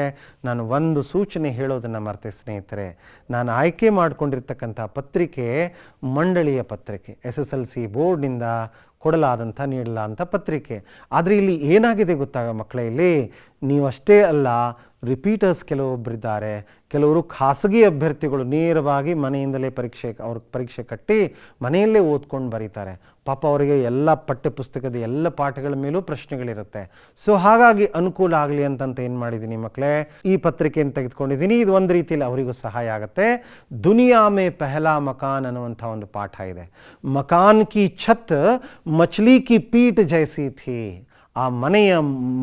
ನಾನು ಒಂದು ಸೂಚನೆ ಹೇಳೋದನ್ನು ಮರ್ತೆ ಸ್ನೇಹಿತರೆ. ನಾನು ಆಯ್ಕೆ ಮಾಡಿಕೊಂಡಿರ್ತಕ್ಕಂಥ ಪತ್ರಿಕೆ ಮಂಡಳಿಯ ಪತ್ರಿಕೆ, SSLC ಬೋರ್ಡ್ನಿಂದ ನೀಡಲಾದಂಥ ಪತ್ರಿಕೆ. ಆದರೆ ಇಲ್ಲಿ ಏನಾಗಿದೆ ಗೊತ್ತಾಗ ಮಕ್ಕಳೇ, ಇಲ್ಲಿ ನೀವಷ್ಟೇ ಅಲ್ಲ, ರಿಪೀಟರ್ಸ್ ಕೆಲವೊಬ್ಬರಿದ್ದಾರೆ, ಕೆಲವರು ಖಾಸಗಿ ಅಭ್ಯರ್ಥಿಗಳು ನೇರವಾಗಿ ಮನೆಯಿಂದಲೇ ಅವ್ರಿಗೆ ಪರೀಕ್ಷೆ ಕಟ್ಟಿ ಮನೆಯಲ್ಲೇ ಓದ್ಕೊಂಡು ಬರೀತಾರೆ. ಪಾಪ ಅವರಿಗೆ ಎಲ್ಲ ಪಠ್ಯಪುಸ್ತಕದ ಎಲ್ಲ ಪಾಠಗಳ ಮೇಲೂ ಪ್ರಶ್ನೆಗಳಿರುತ್ತೆ. ಸೊ ಹಾಗಾಗಿ ಅನುಕೂಲ ಆಗಲಿ ಅಂತಂತ ಏನು ಮಾಡಿದ್ದೀನಿ ಮಕ್ಕಳೇ, ಈ ಪತ್ರಿಕೆಯನ್ನು ತೆಗೆದುಕೊಂಡಿದ್ದೀನಿ. ಇದು ಒಂದು ರೀತಿಯಲ್ಲಿ ಅವರಿಗೂ ಸಹಾಯ ಆಗುತ್ತೆ. ದುನಿಯಾ ಮೇ ಪೆಹಲಾ ಮಕಾನ್ ಅನ್ನುವಂಥ ಒಂದು ಪಾಠ ಇದೆ. ಮಕಾನ್ ಕಿ ಛತ್ ಮಚ್ಲಿ ಕಿ ಪೀಠ್ ಜೈಸಿ ಥಿ. ಆ ಮನೆಯ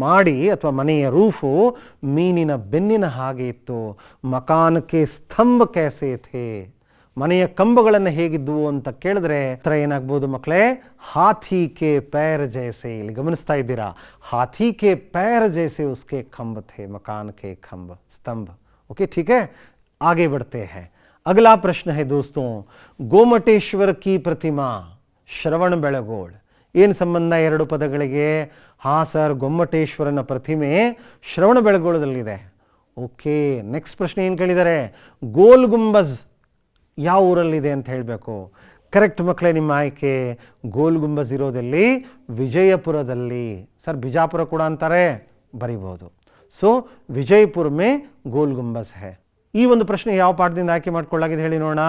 ಮಾಡಿ ಅಥವಾ ಮನೆಯ ರೂಫು ಮೀನಿನ ಬೆನ್ನಿನ ಹಾಗೆ ಇತ್ತು. ಮಕಾನ್ ಕೆ ಸ್ತಂಭ ಕೈಸೆ ಥೇ. ಮನೆಯ ಕಂಬಗಳನ್ನು ಹೇಗಿದ್ವು ಅಂತ ಕೇಳಿದ್ರೆ ಹತ್ರ ಏನಾಗ್ಬೋದು ಮಕ್ಕಳೇ? ಹಾಥಿ ಕೆ ಪೈರ್ ಜೈಸೆ. ಇಲ್ಲಿ ಗಮನಿಸ್ತಾ ಇದ್ದೀರಾ, ಹಾಥಿ ಕೆ ಪೈರ್ ಜೈಸೆ ಉಸ್ಕೆ ಖಂಬ ಥೇ, ಮಕಾನ್ ಕೆ ಖಂಬ ಸ್ತಂಭ. ओके ठीक है, आगे बढ़ते हैं. अगला प्रश्न है दोस्तों, गोमटेश्वर की प्रतिमा ಶ್ರವಣ ಬೆಳಗೋಳ್. ಏನು ಸಂಬಂಧ 2 ಪದಗಳಿಗೆ? ಹಾಂ ಸರ್, ಗೊಮ್ಮಟೇಶ್ವರನ ಪ್ರತಿಮೆ ಶ್ರವಣ ಬೆಳಗೋಳದಲ್ಲಿದೆ. ಓಕೆ, ನೆಕ್ಸ್ಟ್ ಪ್ರಶ್ನೆ ಏನು ಕೇಳಿದ್ದಾರೆ? ಗೋಲ್ ಗುಂಬಜ್ ಯಾವ ಊರಲ್ಲಿದೆ ಅಂತ ಹೇಳಬೇಕು. ಕರೆಕ್ಟ್ ಮಕ್ಕಳೇ, ನಿಮ್ಮ ಆಯ್ಕೆ ಗೋಲ್ ಗುಂಬಜ್ ಇರೋದಲ್ಲಿ ವಿಜಯಪುರದಲ್ಲಿ. ಸರ್ ಬಿಜಾಪುರ ಕೂಡ ಅಂತಾರೆ, ಬರಿಬೋದು. So Vijayapura May Gol Gumbaz high. ಈ ಒಂದು ಪ್ರಶ್ನೆ ಯಾವ ಪಾಠದಿಂದ ಆಯ್ಕೆ ಮಾಡ್ಕೊಳ್ಳಾಗಿದೆ ಹೇಳಿ ನೋಡೋಣ.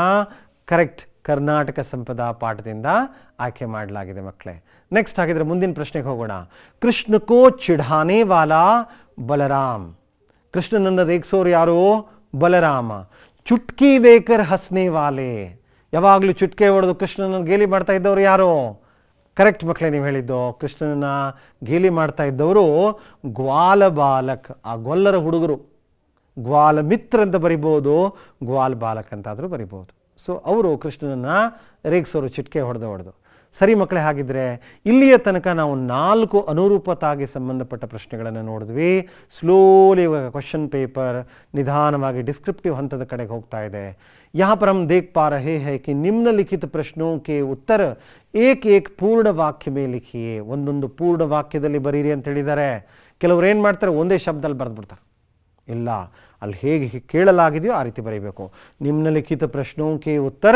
ಕರೆಕ್ಟ್, ಕರ್ನಾಟಕ ಸಂಪದ ಪಾಠದಿಂದ ಆಯ್ಕೆ ಮಾಡಲಾಗಿದೆ ಮಕ್ಕಳೇ. ನೆಕ್ಸ್ಟ್ ಹಾಗಿದ್ರೆ ಮುಂದಿನ ಪ್ರಶ್ನೆಗೆ ಹೋಗೋಣ. ಕೃಷ್ಣ ಕೋ ಚಿಢಾನೆ ವಾಲಾ ಬಲರಾಮ್. ಕೃಷ್ಣನನ್ನು ರೇಗಿಸೋರು ಯಾರು? ಬಲರಾಮ. ಚುಟ್ಕಿ ದೇಕರ್ ಹಸ್ನೆ ವಾಲೆ. ಯಾವಾಗಲೂ ಚುಟ್ಕೆ ಹೊಡೆದು ಕೃಷ್ಣನನ್ನು ಗೇಲಿ ಮಾಡ್ತಾ ಇದ್ದವರು ಯಾರು? ಕರೆಕ್ಟ್ ಮಕ್ಕಳೇ ನೀವು ಹೇಳಿದ್ದು. ಕೃಷ್ಣನ ಗೇಲಿ ಮಾಡ್ತಾ ಇದ್ದವರು ಗ್ವಾಲ ಬಾಲಕ್, ಆ ಗೊಲ್ಲರ ಹುಡುಗರು. ಗ್ವಾಲ ಮಿತ್ರ ಅಂತ ಬರಿಬೋದು, ಗ್ವಾಲ್ ಬಾಲಕ್ ಅಂತಾದರೂ ಬರಿಬೋದು. ಸೊ ಅವರು ಕೃಷ್ಣನನ್ನು ರೇಗಿಸೋರು ಚಿಟಿಕೆ ಹೊಡೆದು. ಸರಿ ಮಕ್ಕಳೇ, ಹಾಗಿದ್ರೆ ಇಲ್ಲಿಯ ತನಕ ನಾವು 4 ಅನುರೂಪತಾಗಿ ಸಂಬಂಧಪಟ್ಟ ಪ್ರಶ್ನೆಗಳನ್ನು ನೋಡಿದ್ವಿ. ಸ್ಲೋಲಿ ಇವಾಗ ಕ್ವಶನ್ ಪೇಪರ್ ನಿಧಾನವಾಗಿ ಡಿಸ್ಕ್ರಿಪ್ಟಿವ್ ಹಂತದ ಕಡೆಗೆ ಹೋಗ್ತಾ ಇದೆ. यहाँ पर हम देख पा रहे हैं कि निम्नलिखित प्रश्नों के उत्तर एक एक पूर्ण वाक्य में लिखिए. ಒಂದೊಂದು ಪೂರ್ಣ ವಾಕ್ಯದಲ್ಲಿ ಬರೀರಿ ಅಂತ ಹೇಳಿದ್ದಾರೆ. ಕೆಲವರು ಏನು ಮಾಡ್ತಾರೆ, ಒಂದೇ ಶಬ್ದದಲ್ಲಿ ಬರೆದ್ಬಿಡ್ತಾರೆ. ಇಲ್ಲ, ಅಲ್ಲಿ ಹೇಗೆ ಕೇಳಲಾಗಿದೆಯೋ ಆ ರೀತಿ ಬರೀಬೇಕು. निम्नलिखित प्रश्नों के उत्तर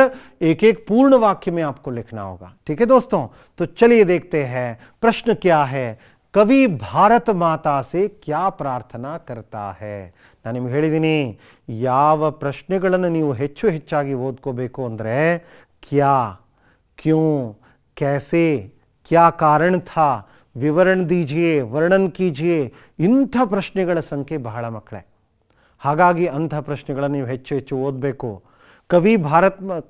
एक एक पूर्ण वाक्य में आपको लिखना होगा. ठीक है दोस्तों, तो चलिए देखते हैं प्रश्न क्या है. कवि भारत माता से क्या प्रार्थना करता है. ನಾನು ನಿಮ್ಗೆ ಹೇಳಿದ್ದೀನಿ, ಯಾವ ಪ್ರಶ್ನೆಗಳನ್ನು ನೀವು ಹೆಚ್ಚಾಗಿ ಓದ್ಕೋಬೇಕು ಅಂದರೆ ಕ್ಯಾ, ಕ್ಯೂ, कैसे, क्या कारण था, ವಿವರಣ ದೀಜಿಯೇ, ವರ್ಣನ್ ಕೀಜಿಯೇ, ಇಂಥ ಪ್ರಶ್ನೆಗಳ ಸಂಖ್ಯೆ ಬಹಳ ಮಕ್ಕಳೇ. ಹಾಗಾಗಿ ಅಂಥ ಪ್ರಶ್ನೆಗಳನ್ನು ನೀವು ಹೆಚ್ಚು ಓದಬೇಕು.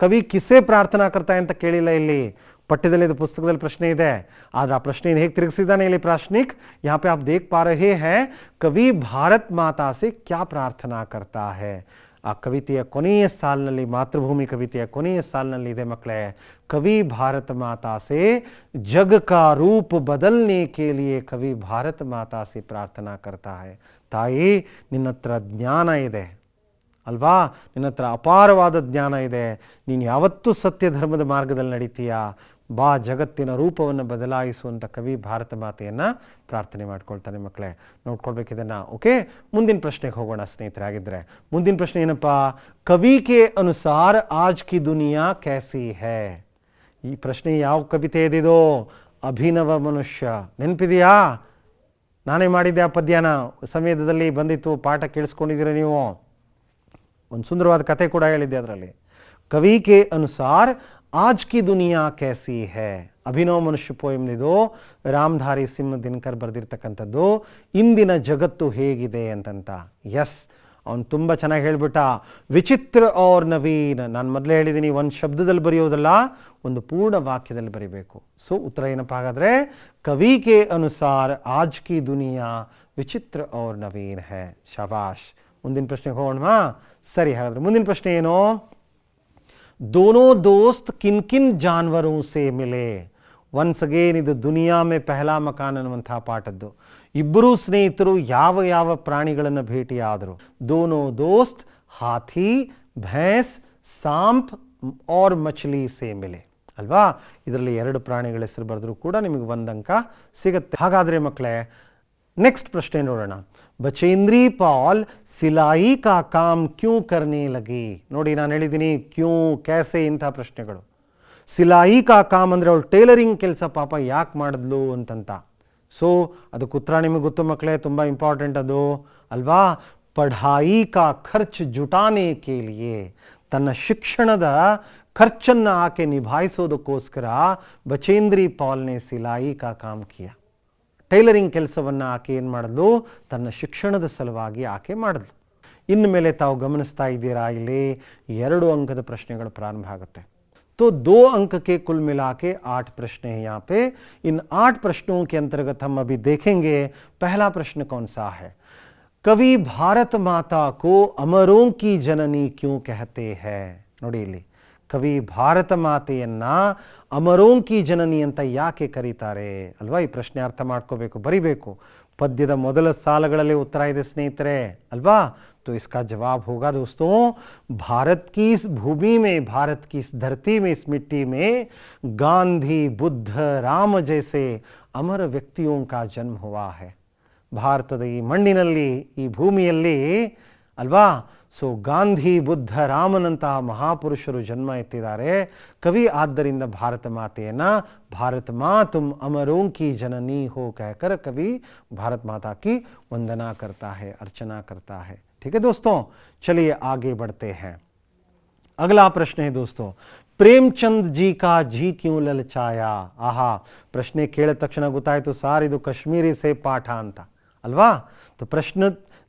ಕವಿ ಕಿಸೇ ಪ್ರಾರ್ಥನಾ ಕರ್ತಾ ಅಂತ ಕೇಳಿಲ್ಲ ಇಲ್ಲಿ ಪಠ್ಯದಲ್ಲಿ, ಇದು ಪುಸ್ತಕದಲ್ಲಿ ಪ್ರಶ್ನೆ ಇದೆ. ಆದರೆ ಆ ಪ್ರಶ್ನೆಯನ್ನು ಹೇಗೆ ತಿರುಗಿಸಿದ್ದಾನೆ ಇಲ್ಲಿ ಪ್ರಾಶ್ನಿಕ್. यहाँ पे आप देख पा रहे हैं कवि भारत माता से क्या प्रार्थना करता है. ಆ ಕವಿತೆಯ ಕೊನೆಯ ಸಾಲಿನಲ್ಲಿ, ಮಾತೃಭೂಮಿ ಕವಿತೆಯ ಕೊನೆಯ ಸಾಲಿನಲ್ಲಿ ಇದೆ ಮಕ್ಕಳೇ, ಕವಿ ಭಾರತ ಮಾತಾ ಸೆ ಜಗ್ ಕಾ ರೂಪ ಬದಲ್ನೆ ಕೆ ಲಿಯೆ ಕವಿ ಭಾರತ ಮಾತಾ ಸೆ ಪ್ರಾರ್ಥನಾ ಕರ್ತಾ ಹೈ. ತಾಯಿ, ನಿನ್ನ ಹತ್ರ ಜ್ಞಾನ ಇದೆ ಅಲ್ವಾ, ನಿನ್ನ ಹತ್ರ ಅಪಾರವಾದ ಜ್ಞಾನ ಇದೆ, ನೀನು ಯಾವತ್ತೂ ಸತ್ಯ ಧರ್ಮದ ಮಾರ್ಗದಲ್ಲಿ ನಡೀತೀಯಾ, ಬಾ ಜಗತ್ತಿನ ರೂಪವನ್ನು ಬದಲಾಯಿಸುವಂಥ ಕವಿ ಭಾರತ ಮಾತೆಯನ್ನು ಪ್ರಾರ್ಥನೆ ಮಾಡ್ಕೊಳ್ತಾನೆ ಮಕ್ಕಳೇ. ನೋಡ್ಕೊಳ್ಬೇಕಿದನ್ನು. ಓಕೆ, ಮುಂದಿನ ಪ್ರಶ್ನೆಗೆ ಹೋಗೋಣ ಸ್ನೇಹಿತರೆ. ಆಗಿದ್ದರೆ ಮುಂದಿನ ಪ್ರಶ್ನೆ ಏನಪ್ಪ, ಕವಿ ಕೆ ಅನುಸಾರ ಆಜ್ ಕಿ ದುನಿಯಾ ಕ್ಯಾಸಿ ಹೈ. ಈ ಪ್ರಶ್ನೆ ಯಾವ ಕವಿತೆ ಇದಿದು? ಅಭಿನವ ಮನುಷ್ಯ. ನೆನಪಿದೆಯಾ? ನಾನೇ ಮಾಡಿದ್ದೆ ಆ ಪದ್ಯನ, ಸಮಯದಲ್ಲಿ ಬಂದಿತ್ತು, ಪಾಠ ಕೇಳಿಸ್ಕೊಂಡಿದ್ದೀರ ನೀವು. ಒಂದು ಸುಂದರವಾದ ಕತೆ ಕೂಡ ಹೇಳಿದ್ದೆ ಅದರಲ್ಲಿ. ಕವಿ ಕೆ ಅನುಸಾರ ಆಜ್ ಕಿ ದುನಿಯಾ ಕ್ಯಾಸಿ ಹೈ. ಅಭಿನವ ಮನುಷ್ಯ ಪೋಯಮ್ ಇದು, ರಾಮಧಾರಿ ಸಿಂಹ ದಿನಕರ್ ಬರೆದಿರ್ತಕ್ಕಂಥದ್ದು. ಇಂದಿನ ಜಗತ್ತು ಹೇಗಿದೆ ಅಂತಂತ. ಎಸ್, ಅವನು ತುಂಬ ಚೆನ್ನಾಗಿ ಹೇಳ್ಬಿಟ್ಟ. ವಿಚಿತ್ರ ಔರ್ ನವೀನ್. ನಾನು ಮೊದಲೇ ಹೇಳಿದ್ದೀನಿ, ಒಂದು ಶಬ್ದದಲ್ಲಿ ಬರೆಯೋದಲ್ಲ, ಒಂದು ಪೂರ್ಣ ವಾಕ್ಯದಲ್ಲಿ ಬರೀಬೇಕು. ಸೊ ಉತ್ತರ ಏನಪ್ಪ ಹಾಗಾದರೆ, ಕವಿ ಕೆ ಅನುಸಾರ ಆಜ್ ಕಿ ದುನಿಯಾ ವಿಚಿತ್ರ ಔರ್ ನವೀನ್ ಹೈ. ಶಬಾಷ್. ಮುಂದಿನ ಪ್ರಶ್ನೆಗೆ ಹೋಗೋಣ. ಸರಿ, ಹಾಗಾದರೆ ಮುಂದಿನ ಪ್ರಶ್ನೆ ಏನು? दोनों दोस्त किन किन जानवरों से मिले. ಒನ್ಸ್ ಅಗೇನ್ ಇದು ದುನಿಯಾ ಮೇ ಪಹಲಾ ಮಕಾನ್ ಅನ್ನುವಂಥ ಪಾಠದ್ದು. ಇಬ್ಬರೂ ಸ್ನೇಹಿತರು ಯಾವ ಪ್ರಾಣಿಗಳನ್ನು ಭೇಟಿಯಾದರು. ದೋನೋ ದೋಸ್ತ್ ಹಾಥಿ, ಭೈಂಸ್, ಸಾಂಪ್ ಔರ್ ಮಚ್ಲಿ ಸೇ ಮಿಲೆ ಅಲ್ವಾ. ಇದರಲ್ಲಿ 2 ಪ್ರಾಣಿಗಳ ಹೆಸರು ಬರೆದರೂ ಕೂಡ ನಿಮಗೆ 1 ಅಂಕ ಸಿಗುತ್ತೆ. ಹಾಗಾದರೆ ಮಕ್ಕಳೇ, ನೆಕ್ಸ್ಟ್ ಪ್ರಶ್ನೆ ನೋಡೋಣ. ಬಚೇಂದ್ರಿ ಪಾಲ್ ಸಿಲಾಯಿ ಕಾ ಕಾಮ್ ಕ್ಯೂ ಕರ್ನೆ ಲಗಿ. ನೋಡಿ, ನಾನು ಹೇಳಿದ್ದೀನಿ ಕ್ಯೂ, ಕ್ಯಾಸೆ ಇಂಥ ಪ್ರಶ್ನೆಗಳು. ಸಿಲಾಯಿ ಕಾ ಕಾಮ್ ಅಂದರೆ ಅವಳು ಟೇಲರಿಂಗ್ ಕೆಲಸ ಪಾಪ ಯಾಕೆ ಮಾಡಿದ್ಲು ಅಂತಂತ. ಸೊ ಅದಕ್ಕೆ ಉತ್ತರ ನಿಮಗೆ ಗೊತ್ತು ಮಕ್ಕಳೇ, ತುಂಬ ಇಂಪಾರ್ಟೆಂಟ್ ಅದು ಅಲ್ವಾ. ಪಢಾಯಿ ಕಾ ಖರ್ಚ್ ಜುಟಾನೆ ಕೆ ಲಿಯೆ. ತನ್ನ ಶಿಕ್ಷಣದ ಖರ್ಚನ್ನು ಆಕೆ ನಿಭಾಯಿಸೋದಕ್ಕೋಸ್ಕರ ಬಚೇಂದ್ರಿ ಪಾಲ್ನೆ ಸಿಲಾಯಿ ಕಾ ಕಾಮ್ ಕಿಯಾ. ಟೈಲರಿಂಗ್ ಕೆಲಸವನ್ನು ಆಕೆ ಏನು ಮಾಡಿದ್ಲು, ತನ್ನ ಶಿಕ್ಷಣದ ಸಲುವಾಗಿ ಆಕೆ ಮಾಡಿದ್ಲು. ಇನ್ನು ಮೇಲೆ ತಾವು ಗಮನಿಸ್ತಾ ಇದ್ದೀರಾ, ಇಲ್ಲಿ 2 ಅಂಕದ ಪ್ರಶ್ನೆಗಳು ಪ್ರಾರಂಭ ಆಗುತ್ತೆ. तो 2 अंक के कुल मिला के 8 प्रश्न हैं यहाँ पे. इन 8 प्रश्नों के अंतर्गत हम अभी देखेंगे पहला प्रश्न कौन सा है. कवि भारत माता को अमरों की जननी क्यों कहते हैं. ನೋಡಿ ಇಲ್ಲಿ, ಕವಿ ಭಾರತ ಮಾತೆಯನ್ನ ಅಮರೋಂ ಕಿ ಜನನಿ ಅಂತ ಯಾಕೆ ಕರೀತಾರೆ ಅಲ್ವಾ. ಈ ಪ್ರಶ್ನೆ ಅರ್ಥ ಮಾಡ್ಕೋಬೇಕು, ಬರಿಬೇಕು. ಪದ್ಯದ ಮೊದಲ ಸಾಲಗಳಲ್ಲಿ ಉತ್ತರ ಇದೆ ಸ್ನೇಹಿತರೆ ಅಲ್ವಾ. तो इसका जवाब होगा दोस्तों, भारत की इस भूमि में, भारत की इस धरती में, इस मिट्टी में गांधी, बुद्ध, राम जैसे अमर व्यक्तियों का जन्म हुआ है. ಭಾರತದ ಈ ಮಣ್ಣಿನಲ್ಲಿ, ಈ ಭೂಮಿಯಲ್ಲಿ ಅಲ್ವಾ. ಸೊ ಗಾಂಧಿ, ಬುದ್ಧ, ರಾಮನಂತಹ ಮಹಾಪುರುಷರು ಜನ್ಮ ಎತ್ತಿದ್ದಾರೆ. ಕವಿ ಆದ್ದರಿಂದ ಭಾರತ ಮಾತೆಯನ್ನು ಭಾರತ ಮಾ ತುಮ್ ಅಮರೋಂ ಕಿ ಜನನಿ ಹೋ कहकर कवि भारत माता की वंदना करता है, अर्चना करता है. ठीक है दोस्तों, चलिए आगे बढ़ते हैं. अगला प्रश्न है दोस्तों, प्रेमचंद जी का जी क्यों ललचाया. आहा, प्रश्न ಕೇಳಿದ ತಕ್ಷಣ ಗೊತ್ತಾಯಿತು ಸಾರ್ ಇದು ಕಶ್ಮೀರಿ से पाठ ಅಂತ ಅಲ್ವಾ. तो प्रश्न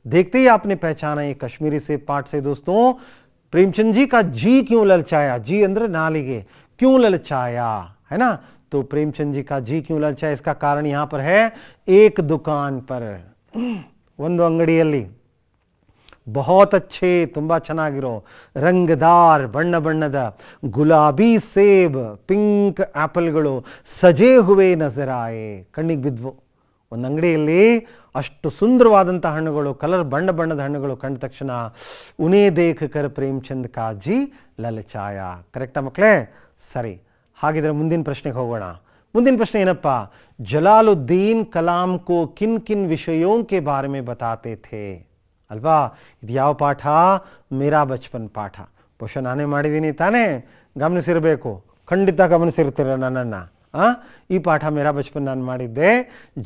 देखते ही आपने पहचाना ये कश्मीरी से पाठ से दोस्तों. प्रेमचंद जी का जी क्यों ललचाया. जी अंदर नालिगे, क्यों ललचाया है ना. तो प्रेमचंद जी का जी क्यों ललचा, इसका कारण यहाँ पर है एक दुकान पर ಒಂದು ಅಂಗಡಿಯಲ್ಲಿ बहुत अच्छे ತುಂಬಾ ಚೆನ್ನಾಗಿರೋ ರಂಗದಾರ್ ಬಣ್ಣ ಬಣ್ಣದ ಗುಲಾಬಿ ಸೇಬ್ ಪಿಂಕ್ ಆಪಲ್ಗಳು ಸಜೆ ಹುವೆ ನಜರಾಯೆ ಕಣ್ಣಿಗೆ ಬಿದ್ವು. ಒಂದು ಅಂಗಡಿಯಲ್ಲಿ ಅಷ್ಟು ಸುಂದರವಾದಂಥ ಹಣ್ಣುಗಳು, ಕಲರ್ ಬಣ್ಣ ಬಣ್ಣದ ಹಣ್ಣುಗಳು ಕಂಡ ತಕ್ಷಣ ಉನೇ ದೇಖ ಕರ್ ಪ್ರೇಮಚಂದ್ ಕಾ ಜಿ ಲಲಚಾಯ. ಕರೆಕ್ಟಾ ಮಕ್ಕಳೇ? ಸರಿ, ಹಾಗಿದ್ರೆ ಮುಂದಿನ ಪ್ರಶ್ನೆಗೆ ಹೋಗೋಣ. ಮುಂದಿನ ಪ್ರಶ್ನೆ ಏನಪ್ಪ, ಜಲಾಲುದ್ದೀನ್ ಕಲಾಂ ಕೋ ಕಿನ್ ಕಿನ್ ವಿಷಯೋಂ ಕೆ ಬಾರೆ ಮೇ ಬತಾತೆ ಥೇ ಅಲ್ವಾ? ಇದು ಯಾವ ಪಾಠ? ಮೇರಾ ಬಚ್ಪನ್ ಪಾಠ. ಬಹುಶಃ ನಾನೇ ಮಾಡಿದ್ದೀನಿ ತಾನೇ, ಗಮನಿಸಿರಬೇಕು, ಖಂಡಿತ ಗಮನಿಸಿರ್ತೀರ ನನ್ನನ್ನು. ಈ ಪಾಠ ಮೇರಾ ಬಚ್ಪನ್ ನಾನು ಮಾಡಿದ್ದೆ.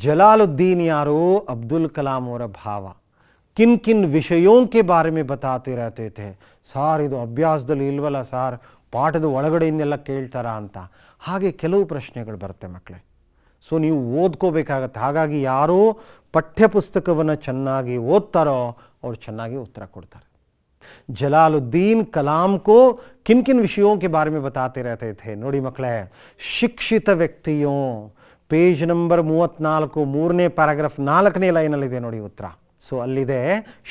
ಜಲಾಲುದ್ದೀನ್ ಯಾರು? ಅಬ್ದುಲ್ ಕಲಾಂ ಅವರ ಭಾವ. ಕಿನ್ ಕಿನ್ ವಿಷಯೋಂ ಕೆ ಬಾರೆ ಮೇ ಬತಾತೆ ರಹತೆ ಥೇ. ಸಾರ್ ಇದು ಅಭ್ಯಾಸದಲ್ಲಿ ಇಲ್ವಲ್ಲ ಸಾರ್, ಪಾಠದ ಒಳಗಡೆಯಿಂದೆಲ್ಲ ಕೇಳ್ತಾರ ಅಂತ. ಹಾಗೆ ಕೆಲವು ಪ್ರಶ್ನೆಗಳು ಬರುತ್ತೆ ಮಕ್ಕಳೇ. ಸೊ ನೀವು ಓದ್ಕೋಬೇಕಾಗತ್ತೆ. ಹಾಗಾಗಿ ಯಾರು ಪಠ್ಯಪುಸ್ತಕವನ್ನು ಚೆನ್ನಾಗಿ ಓದ್ತಾರೋ ಅವ್ರು ಚೆನ್ನಾಗಿ ಉತ್ತರ ಕೊಡ್ತಾರೆ. ಜಲಾಲುದ್ದೀನ್ ಕಲಾಂ ಕೋ ಕಿನ್ ಕಿನ್ ವಿಷಯೋಂ ಕೆ ಬಾರೆ ಮೇ ಬತಾತೆ ರಹತೆ ಥೇ. ನೋಡಿ ಮಕ್ಕಳೇ, ಶಿಕ್ಷಿತ ವ್ಯಕ್ತಿಯೋ, ಪೇಜ್ ನಂಬರ್ 34, 3ನೇ ಪ್ಯಾರಾಗ್ರಾಫ್ 4ನೇ ಲೈನಲ್ಲಿದೆ ನೋಡಿ ಉತ್ತರ. ಸೊ ಅಲ್ಲಿದೆ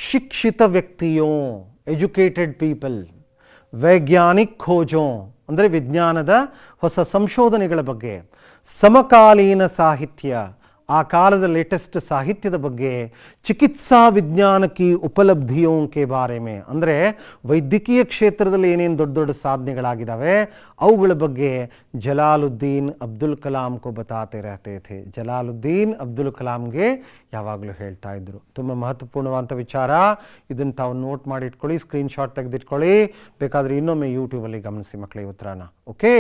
ಶಿಕ್ಷಿತ ವ್ಯಕ್ತಿಯೋ, ಎಜುಕೇಟೆಡ್ ಪೀಪಲ್, ವೈಜ್ಞಾನಿಕ್ ಖೋಜೋ ಅಂದರೆ ವಿಜ್ಞಾನದ ಹೊಸ ಸಂಶೋಧನೆಗಳ ಬಗ್ಗೆ, ಸಮಕಾಲೀನ ಸಾಹಿತ್ಯ ಆ ಕಾಲದ ಲೇಟೆಸ್ಟ್ ಸಾಹಿತ್ಯದ ಬಗ್ಗೆ, ಚಿಕಿತ್ಸಾ ವಿಜ್ಞಾನ ಕಿ ಉಪಲಬ್ಧಿಯೋ ಕೆ ಬಾರೆ ಮೇ ಅಂದರೆ ವೈದ್ಯಕೀಯ ಕ್ಷೇತ್ರದಲ್ಲಿ ಏನೇನು ದೊಡ್ಡ ದೊಡ್ಡ ಸಾಧನೆಗಳಾಗಿದ್ದಾವೆ ಅವುಗಳ ಬಗ್ಗೆ ಜಲಾಲುದ್ದೀನ್ ಅಬ್ದುಲ್ ಕಲಾಂ ಕೋ ಬತಾತೆ ರಹತೆ ಥೇ. ಜಲಾಲುದ್ದೀನ್ ಅಬ್ದುಲ್ ಕಲಾಂಗೆ ಯಾವಾಗಲೂ ಹೇಳ್ತಾ ಇದ್ರು. ತುಂಬ ಮಹತ್ವಪೂರ್ಣವಾದಂಥ ವಿಚಾರ. ಇದನ್ನು ತಾವು ನೋಟ್ ಮಾಡಿ ಇಟ್ಕೊಳ್ಳಿ, ಸ್ಕ್ರೀನ್ಶಾಟ್ ತೆಗೆದಿಟ್ಕೊಳ್ಳಿ, ಬೇಕಾದರೆ ಇನ್ನೊಮ್ಮೆ ಯೂಟ್ಯೂಬಲ್ಲಿ ಗಮನಿಸಿ ಮಕ್ಕಳ ಈ ಉತ್ತರನ. ಓಕೆ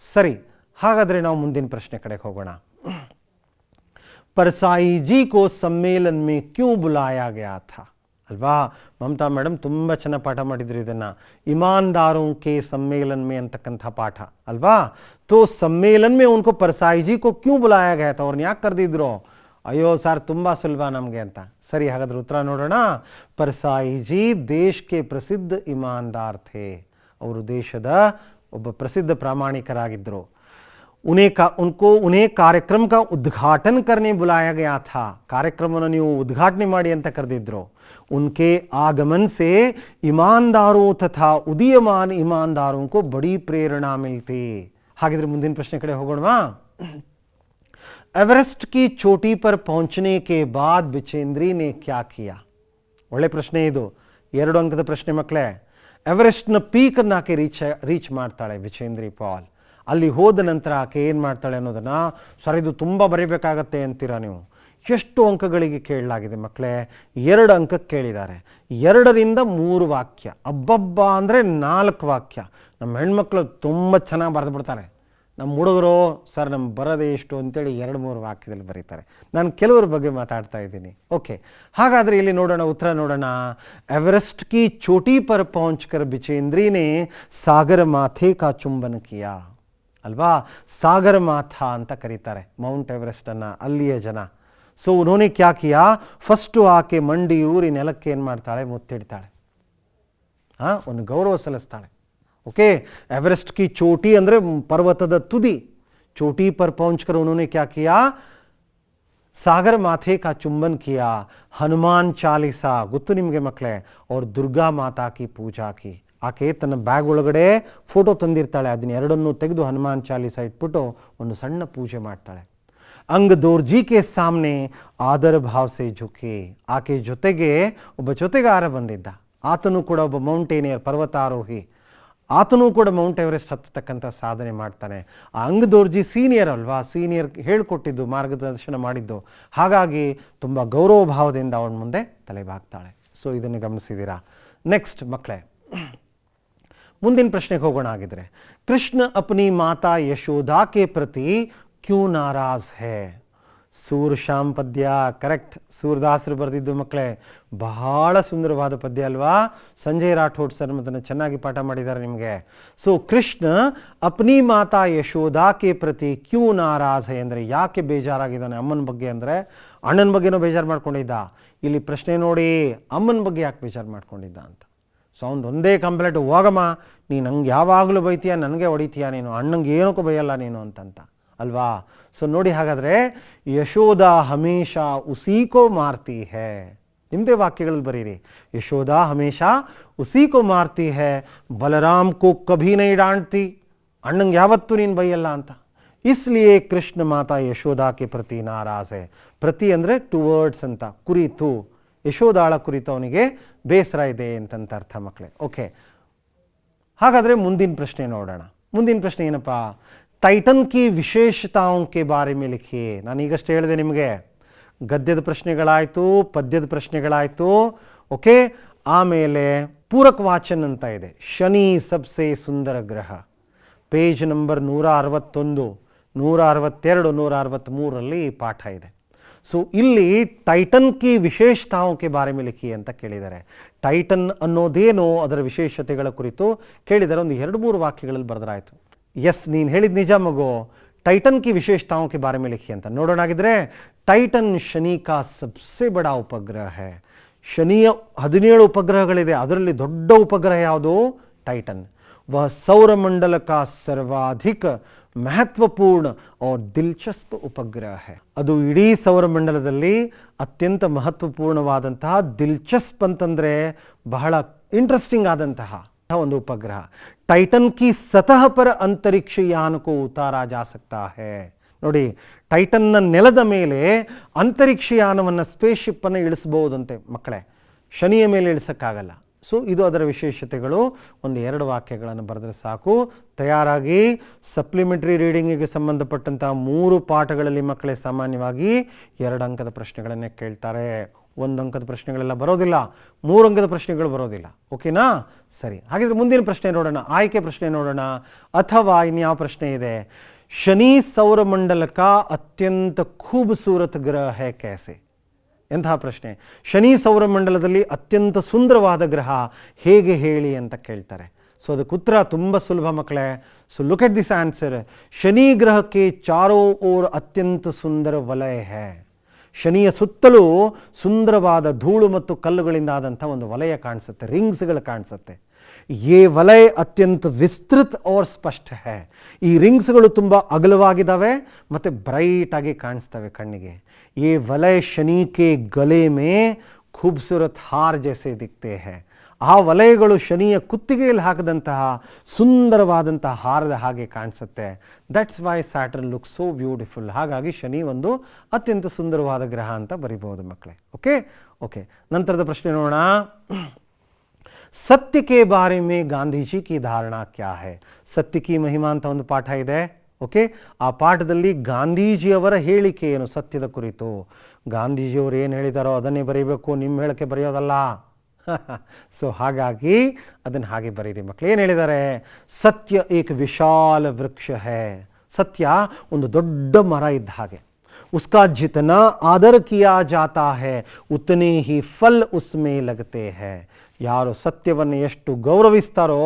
ಸರಿ, ಹಾಗಾದರೆ ನಾವು ಮುಂದಿನ ಪ್ರಶ್ನೆ ಕಡೆಗೆ ಹೋಗೋಣ. परसाई जी को सम्मेलन में क्यों बुलाया गया था ಅಲ್ವಾ? ಮಮತಾ ಮೇಡಮ್ ತುಂಬ ಚೆನ್ನಾಗಿ ಪಾಠ ಮಾಡಿದ್ರು ಇದನ್ನು. ईमानदारों के सम्मेलन में ಅಂತಕ್ಕಂಥ ಪಾಠ ಅಲ್ವಾ? तो सम्मेलन में उनको परसाई जी को क्यों बुलाया गया था? ಅವ್ರನ್ನ ಯಾಕೆ ಕರೆದಿದ್ರು? ಅಯ್ಯೋ ಸರ್ ತುಂಬ ಸುಲಭ ನಮಗೆ ಅಂತ. ಸರಿ, ಹಾಗಾದ್ರೆ ಉತ್ತರ ನೋಡೋಣ. परसाई जी देश के प्रसिद्ध ईमानदार थे. ಅವರು ದೇಶದ ಒಬ್ಬ ಪ್ರಸಿದ್ಧ ಪ್ರಾಮಾಣಿಕರಾಗಿದ್ದರು. उन्हें कार्यक्रम का उद्घाटन करने बुलाया गया था. ಕಾರ್ಯಕ್ರಮವನ್ನು ನೀವು ಉದ್ಘಾಟನೆ ಮಾಡಿ ಅಂತ ಕರೆದಿದ್ರು. उनके आगमन से ईमानदारों तथा उदीयमान ईमानदारों को बड़ी प्रेरणा मिलती. ಹಾಗಿದ್ರೆ ಮುಂದಿನ ಪ್ರಶ್ನೆ ಕಡೆ ಹೋಗೋಣವಾ? एवरेस्ट की चोटी पर पहुंचने के बाद बिचेंद्री ने क्या किया? ಒಳ್ಳೆ ಪ್ರಶ್ನೆ ಇದು, 2 ಅಂಕದ ಪ್ರಶ್ನೆ ಮಕ್ಕಳೇ. ಎವರೆಸ್ಟ್ನ ಪೀಕನ್ನು ಆಕೆ ರೀಚ್ ಮಾಡ್ತಾಳೆ ಬಿಚೇಂದ್ರಿ ಪಾಲ್. ಅಲ್ಲಿ ಹೋದ ನಂತರ ಆಕೆ ಏನು ಮಾಡ್ತಾಳೆ ಅನ್ನೋದನ್ನು, ಸರ್ ಇದು ತುಂಬ ಬರೀಬೇಕಾಗತ್ತೆ ಅಂತೀರಾ ನೀವು. ಎಷ್ಟು ಅಂಕಗಳಿಗೆ ಕೇಳಲಾಗಿದೆ ಮಕ್ಕಳೇ? 2 ಅಂಕಕ್ಕೆ ಕೇಳಿದ್ದಾರೆ. 2ರಿಂದ 3 ವಾಕ್ಯ, ಅಬ್ಬಬ್ಬ ಅಂದರೆ 4 ವಾಕ್ಯ. ನಮ್ಮ ಹೆಣ್ಮಕ್ಳು ತುಂಬ ಚೆನ್ನಾಗಿ ಬರೆದು ಬಿಡ್ತಾರೆ. ನಮ್ಮ ಹುಡುಗರು ಸರ್ ನಮ್ಮ ಬರೋದೇ ಎಷ್ಟು ಅಂತೇಳಿ 2-3 ವಾಕ್ಯದಲ್ಲಿ ಬರೀತಾರೆ. ನಾನು ಕೆಲವ್ರ ಬಗ್ಗೆ ಮಾತಾಡ್ತಾ ಇದ್ದೀನಿ. ಓಕೆ, ಹಾಗಾದರೆ ಇಲ್ಲಿ ನೋಡೋಣ, ಉತ್ತರ ನೋಡೋಣ. ಎವರೆಸ್ಟ್ ಕಿ ಚೋಟಿ ಪರ್ ಪಹುಂಚ್ ಕರ್ ಬಿಚೇಂದ್ರಿನೇ ಸಾಗರ ಮಾಥೆ ಕಾ ಚುಂಬನ ಕಿಯಾ ಅಲ್ವಾ? ಸಾಗರ ಮಾಥಾ ಅಂತ ಕರೀತಾರೆ ಮೌಂಟ್ ಎವರೆಸ್ಟನ್ನು ಅಲ್ಲಿಯ ಜನ. ಸೊ ಉನ್ಹೋನೆ ಕ್ಯಾ ಕಿಯಾ, ಫಸ್ಟು ಆಕೆ ಮಂಡಿಯೂರಿ ನೆಲಕ್ಕೆ ಏನು ಮಾಡ್ತಾಳೆ? ಮುತ್ತಿಡ್ತಾಳೆ, ಒಂದು ಗೌರವ ಸಲ್ಲಿಸ್ತಾಳೆ. ಓಕೆ, ಎವರೆಸ್ಟ್ ಕಿ ಚೋಟಿ ಅಂದರೆ ಪರ್ವತದ ತುದಿ. ಚೋಟಿ ಪರ್ ಪಹುಂಚ್ ಕರ್ ಉನ್ಹೋನೆ ಕ್ಯಾ ಕಿಯಾ, ಸಾಗರ ಮಾಥೆ ಕಾ ಚುಂಬನ್ ಕಿಯಾ, ಹನುಮಾನ್ ಚಾಲೀಸಾ ಗೊತ್ತು ನಿಮಗೆ ಮಕ್ಕಳೇ, ಅವ್ರ ದುರ್ಗಾ ಮಾತಾ ಕಿ ಪೂಜಾ ಕಿ. ಆಕೆ ತನ್ನ ಬ್ಯಾಗ್ ಒಳಗಡೆ ಫೋಟೋ ತಂದಿರ್ತಾಳೆ, ಅದನ್ನ 2ನ್ನೂ ತೆಗೆದು ಹನುಮಾನ್ ಚಾಲೀಸಾ ಇಟ್ಬಿಟ್ಟು ಒಂದು ಸಣ್ಣ ಪೂಜೆ ಮಾಡ್ತಾಳೆ. ಅಂಗ್ ದೋರ್ಜಿ ಕೆ ಸಾಮ್ನೆ ಆದರ ಭಾವ ಸೆ ಝುಕೆ. ಆಕೆ ಜೊತೆಗೆ ಒಬ್ಬ ಜೊತೆಗಾರ ಬಂದಿದ್ದ, ಆತನು ಕೂಡ ಒಬ್ಬ ಮೌಂಟೇನಿಯರ್, ಪರ್ವತಾರೋಹಿ. ಆತನೂ ಕೂಡ ಮೌಂಟ್ ಎವರೆಸ್ಟ್ ಹತ್ತತಕ್ಕಂಥ ಸಾಧನೆ ಮಾಡ್ತಾನೆ. ಆ ಅಂಗ್ ದೋರ್ಜಿ ಸೀನಿಯರ್ ಅಲ್ವಾ, ಸೀನಿಯರ್ ಹೇಳ್ಕೊಟ್ಟಿದ್ದು, ಮಾರ್ಗದರ್ಶನ ಮಾಡಿದ್ದು. ಹಾಗಾಗಿ ತುಂಬ ಗೌರವ ಭಾವದಿಂದ ಅವನ ಮುಂದೆ ತಲೆಬಾಗ್ತಾಳೆ. ಸೊ ಇದನ್ನು ಗಮನಿಸಿದ್ದೀರಾ? ನೆಕ್ಸ್ಟ್ ಮಕ್ಕಳೇ, ಮುಂದಿನ ಪ್ರಶ್ನೆಗೆ ಹೋಗೋಣ. ಆಗಿದ್ರೆ ಕೃಷ್ಣ ಅಪ್ನಿ ಮಾತಾ ಯಶೋದಾ ಕೆ ಪ್ರತಿ ಕ್ಯೂ ನಾರಾಜ್ ಹೇ? ಸೂರ್ಶ್ಯಾಮ್ ಪದ್ಯ ಕರೆಕ್ಟ್, ಸೂರದಾಸರು ಬರೆದಿದ್ದು ಮಕ್ಕಳೇ. ಬಹಳ ಸುಂದರವಾದ ಪದ್ಯ ಅಲ್ವಾ? ಸಂಜಯ್ ರಾಠೋಡ್ ಸರ್ ಅದನ್ನು ಚೆನ್ನಾಗಿ ಪಾಠ ಮಾಡಿದ್ದಾರೆ ನಿಮಗೆ. ಸೊ ಕೃಷ್ಣ ಅಪ್ನಿ ಮಾತಾ ಯಶೋದಾ ಕೆ ಪ್ರತಿ ಕ್ಯೂ ನಾರಾಜ್ ಹೇ ಅಂದರೆ ಯಾಕೆ ಬೇಜಾರಾಗಿದ್ದಾನೆ ಅಮ್ಮನ ಬಗ್ಗೆ? ಅಂದರೆ ಅಣ್ಣನ ಬಗ್ಗೆನೂ ಬೇಜಾರು ಮಾಡ್ಕೊಂಡಿದ್ದ. ಇಲ್ಲಿ ಪ್ರಶ್ನೆ ನೋಡಿ, ಅಮ್ಮನ ಬಗ್ಗೆ ಯಾಕೆ ಬೇಜಾರು ಮಾಡ್ಕೊಂಡಿದ್ದ ಅಂತ. ಸೊ ಅವನು ಒಂದೇ ಕಂಪ್ಲೇಂಟ್, ಹೋಗಮ್ಮ ನೀನು ನಂಗೆ ಯಾವಾಗಲೂ ಬೈತೀಯ, ನನಗೆ ಹೊಡಿತೀಯ ನೀನು, ಅಣ್ಣಂಗೆ ಏನಕ್ಕೂ ಬೈಯಲ್ಲ ನೀನು ಅಂತಂತ. ಅಲ್ವಾ? ಸೊ ನೋಡಿ, ಹಾಗಾದರೆ ಯಶೋದಾ ಹಮೇಶಾ ಉಸೀಕೋ ಮಾರ್ತಿ ಹೇ. ನಿಮ್ಮದೇ ವಾಕ್ಯಗಳಲ್ಲಿ ಬರೀರಿ. ಯಶೋದಾ ಹಮೇಶಾ ಉಸೀಕೋ ಮಾರ್ತಿ ಹೇ, ಬಲರಾಮ್ ಕೋ ಕಭಿ ನೈ ಡಾಂಟ್ತಿ. ಅಣ್ಣಂಗೆ ಯಾವತ್ತೂ ನೀನು ಬೈಯಲ್ಲ ಅಂತ. ಇಸ್ಲಿಯೇ ಕೃಷ್ಣ ಮಾತಾ ಯಶೋದಾಕ್ಕೆ ಪ್ರತಿ ನಾರಾಜ್ ಹೇ. ಪ್ರತಿ ಅಂದರೆ ಟುವರ್ಡ್ಸ್ ಅಂತ, ಕುರಿತು, ಯಶೋದಾಳ ಕುರಿತು ಅವನಿಗೆ ಬೇಸರ ಇದೆ ಅಂತಂತ ಅರ್ಥ ಮಕ್ಕಳೇ. ಓಕೆ, ಹಾಗಾದರೆ ಮುಂದಿನ ಪ್ರಶ್ನೆ ನೋಡೋಣ. ಮುಂದಿನ ಪ್ರಶ್ನೆ ಏನಪ್ಪ? ಟೈಟನ್ ಕಿ ವಿಶೇಷತಾओं के बारे में लिखिए. ನಾನು ಈಗಷ್ಟೇ ಹೇಳಿದೆ ನಿಮಗೆ, ಗದ್ಯದ ಪ್ರಶ್ನೆಗಳಾಯಿತು, ಪದ್ಯದ ಪ್ರಶ್ನೆಗಳಾಯಿತು. ಓಕೆ, ಆಮೇಲೆ ಪೂರಕ ವಾಚನ್ ಅಂತ ಇದೆ. ಶನಿ ಸಬ್ಸೆ ಸುಂದರ ಗ್ರಹ, ಪೇಜ್ ನಂಬರ್ 161, 162, 163ರಲ್ಲಿ ಈ ಪಾಠ ಇದೆ. ಸೊ ಇಲ್ಲಿ ಟೈಟನ್ ಕಿ ವಿಶೇಷತಾओं के बारे में लिखिए ಅಂತ ಕೇಳಿದ್ದಾರೆ. ಟೈಟನ್ ಅನ್ನೋದೇನೋ ಅದರ ವಿಶೇಷತೆಗಳ ಕುರಿತು ಕೇಳಿದರೆ ಒಂದು 2-3 ವಾಕ್ಯಗಳಲ್ಲಿ ಬರೆದರಾಯಿತು. ಎಸ್, ನೀನು ಹೇಳಿದ ನಿಜ ಮಗು, ಟೈಟನ್ ಕಿ ವಿಶೇಷತಾओं के बारे में लिखिए ಅಂತ. ನೋಡೋಣಾಗಿದ್ರೆ, ಟೈಟನ್ ಶನಿ ಕಾ ಸಬ್ಸೆ ಬಡಾ ಉಪಗ್ರಹ ಹೈ. ಶನಿಯ 17 ಉಪಗ್ರಹಗಳಿದೆ, ಅದರಲ್ಲಿ ದೊಡ್ಡ ಉಪಗ್ರಹ ಯಾವುದು? ಟೈಟನ್. वह सौरमंडल का सर्वाधिक महत्वपूर्ण और दिलचस्प उपग्रह है. ಅದು ಇಡೀ ಸೌರಮಂಡಲದಲ್ಲಿ ಅತ್ಯಂತ ಮಹತ್ವಪೂರ್ಣವಾದಂತಹ, ದಿಲ್ಚಸ್ಪ್ ಅಂತಂದರೆ ಬಹಳ ಇಂಟ್ರೆಸ್ಟಿಂಗ್ ಆದಂತಹ ಒಂದು ಉಪಗ್ರಹ. ಟೈಟನ್ ಕಿ ಸತಃ ಪರ ಅಂತರಿಕ್ಷ ಯಾನ ಕೋ ಉತಾರಾ ಜಾ ಸಕ್ತಾ ಹೈ. ನೋಡಿ, ಟೈಟನ್ನ ನೆಲದ ಮೇಲೆ ಅಂತರಿಕ್ಷ ಯಾನವನ್ನು, ಸ್ಪೇಸ್ಶಿಪ್ಪನ್ನು ಇಳಿಸಬಹುದಂತೆ ಮಕ್ಕಳೇ. ಶನಿಯ ಮೇಲೆ ಇಳಿಸೋಕ್ಕಾಗಲ್ಲ. ಸೊ ಇದು ಅದರ ವಿಶೇಷತೆಗಳು. ಒಂದು 2 ವಾಕ್ಯಗಳನ್ನು ಬರೆದರೆ ಸಾಕು. ತಯಾರಾಗಿ ಸಪ್ಲಿಮೆಂಟ್ರಿ ರೀಡಿಂಗಿಗೆ ಸಂಬಂಧಪಟ್ಟಂಥ 3 ಪಾಠಗಳಲ್ಲಿ ಮಕ್ಕಳೇ ಸಾಮಾನ್ಯವಾಗಿ 2 ಅಂಕದ ಪ್ರಶ್ನೆಗಳನ್ನೇ ಕೇಳ್ತಾರೆ. 1 ಅಂಕದ ಪ್ರಶ್ನೆಗಳೆಲ್ಲ ಬರೋದಿಲ್ಲ, 3 ಅಂಕದ ಪ್ರಶ್ನೆಗಳು ಬರೋದಿಲ್ಲ. ಓಕೆನಾ? ಸರಿ, ಹಾಗಿದ್ರೆ ಮುಂದಿನ ಪ್ರಶ್ನೆ ನೋಡೋಣ, ಆಯ್ಕೆ ಪ್ರಶ್ನೆ ನೋಡೋಣ. ಅಥವಾ ಇನ್ಯಾವ ಪ್ರಶ್ನೆ ಇದೆ? ಶನಿ ಸೌರಮಂಡಲ ಕಾ ಅತ್ಯಂತ ಖೂಬಸೂರತ್ ಗ್ರಹ ಹೈ ಕೈಸೆ. ಎಂತಹ ಪ್ರಶ್ನೆ? ಶನಿ ಸೌರಮಂಡಲದಲ್ಲಿ ಅತ್ಯಂತ ಸುಂದರವಾದ ಗ್ರಹ ಹೇಗೆ ಹೇಳಿ ಅಂತ ಕೇಳ್ತಾರೆ. ಸೊ ಅದಕ್ಕೆ ಉತ್ತರ ತುಂಬ ಸುಲಭ ಮಕ್ಕಳೇ. So look at this answer. ಶನಿ ಗ್ರಹಕ್ಕೆ ಚಾರೋ ಓರ್ ಅತ್ಯಂತ ಸುಂದರ ವಲಯ ಹೈ. ಶನಿಯ ಸುತ್ತಲೂ ಸುಂದರವಾದ ಧೂಳು ಮತ್ತು ಕಲ್ಲುಗಳಿಂದ ಆದಂಥ ಒಂದು ವಲಯ ಕಾಣಿಸುತ್ತೆ, ರಿಂಗ್ಸ್ಗಳು ಕಾಣಿಸುತ್ತೆ. ಯೇ ವಲಯ ಅತ್ಯಂತ ವಿಸ್ತೃತ और ಸ್ಪಷ್ಟ है. ಈ ರಿಂಗ್ಸ್ಗಳು ತುಂಬ ಅಗಲವಾಗಿದ್ದಾವೆ ಮತ್ತು ಬ್ರೈಟಾಗಿ ಕಾಣಿಸ್ತವೆ ಕಣ್ಣಿಗೆ. ये वलय शनि के गले में खूबसूरत हार जैसे दिखते हैं. ಆ ವಲಯಗಳು ಶನಿಯ ಕುತ್ತಿಗೆಯಲ್ಲಿ ಹಾಕಿದಂತಹ ಸುಂದರವಾದಂತಹ ಹಾರದ ಹಾಗೆ ಕಾಣಿಸುತ್ತೆ. That's why Saturn look so beautiful. ಹಾಗಾಗಿ ಶನಿ ಒಂದು ಅತ್ಯಂತ ಸುಂದರವಾದ ಗ್ರಹ ಅಂತ ಬರಿಬಹುದು ಮಕ್ಕಳೇ. ಓಕೆ ಓಕೆ, ನಂತರದ ಪ್ರಶ್ನೆ ನೋಡೋಣ. ಸತ್ಯ ಕೆ ಬಾರೆ ಮೇ ಗಾಂಧೀಜಿ ಕಿ ಧಾರಣಾ ಕ್ಯಾ ಹೈ. ಸತ್ಯ ಕಿ ಮಹಿಮಾ ಅಂತ ಒಂದು ಪಾಠ ಇದೆ. ಓಕೆ, ಆ ಪಾಠದಲ್ಲಿ ಗಾಂಧೀಜಿಯವರ ಹೇಳಿಕೆ ಏನು ಸತ್ಯದ ಕುರಿತು? ಗಾಂಧೀಜಿಯವರು ಏನು ಹೇಳಿದಾರೋ ಅದನ್ನೇ ಬರೀಬೇಕು, ನಿಮ್ಮ ಹೇಳಿಕೆ ಬರೆಯೋದಲ್ಲ. ಸೊ ಹಾಗಾಗಿ ಅದನ್ನು ಹಾಗೆ ಬರೀರಿ ಮಕ್ಕಳು. ಏನು ಹೇಳಿದ್ದಾರೆ? ಸತ್ಯ ಏಕ ವಿಶಾಲ ವೃಕ್ಷ ಹೈ. ಸತ್ಯ ಒಂದು ದೊಡ್ಡ ಮರ ಇದ್ದ ಹಾಗೆ. ಉಸ್ಕಾ ಜಿತನಾ ಆದರ ಕಿಯಾ ಜಾತಾ ಹೈ ಉತನೇ ಹಿ ಫಲ್ ಉಸ್ಮೇ ಲಗತೆ ಹೈ. ಯಾರು ಸತ್ಯವನ್ನು ಎಷ್ಟು ಗೌರವಿಸ್ತಾರೋ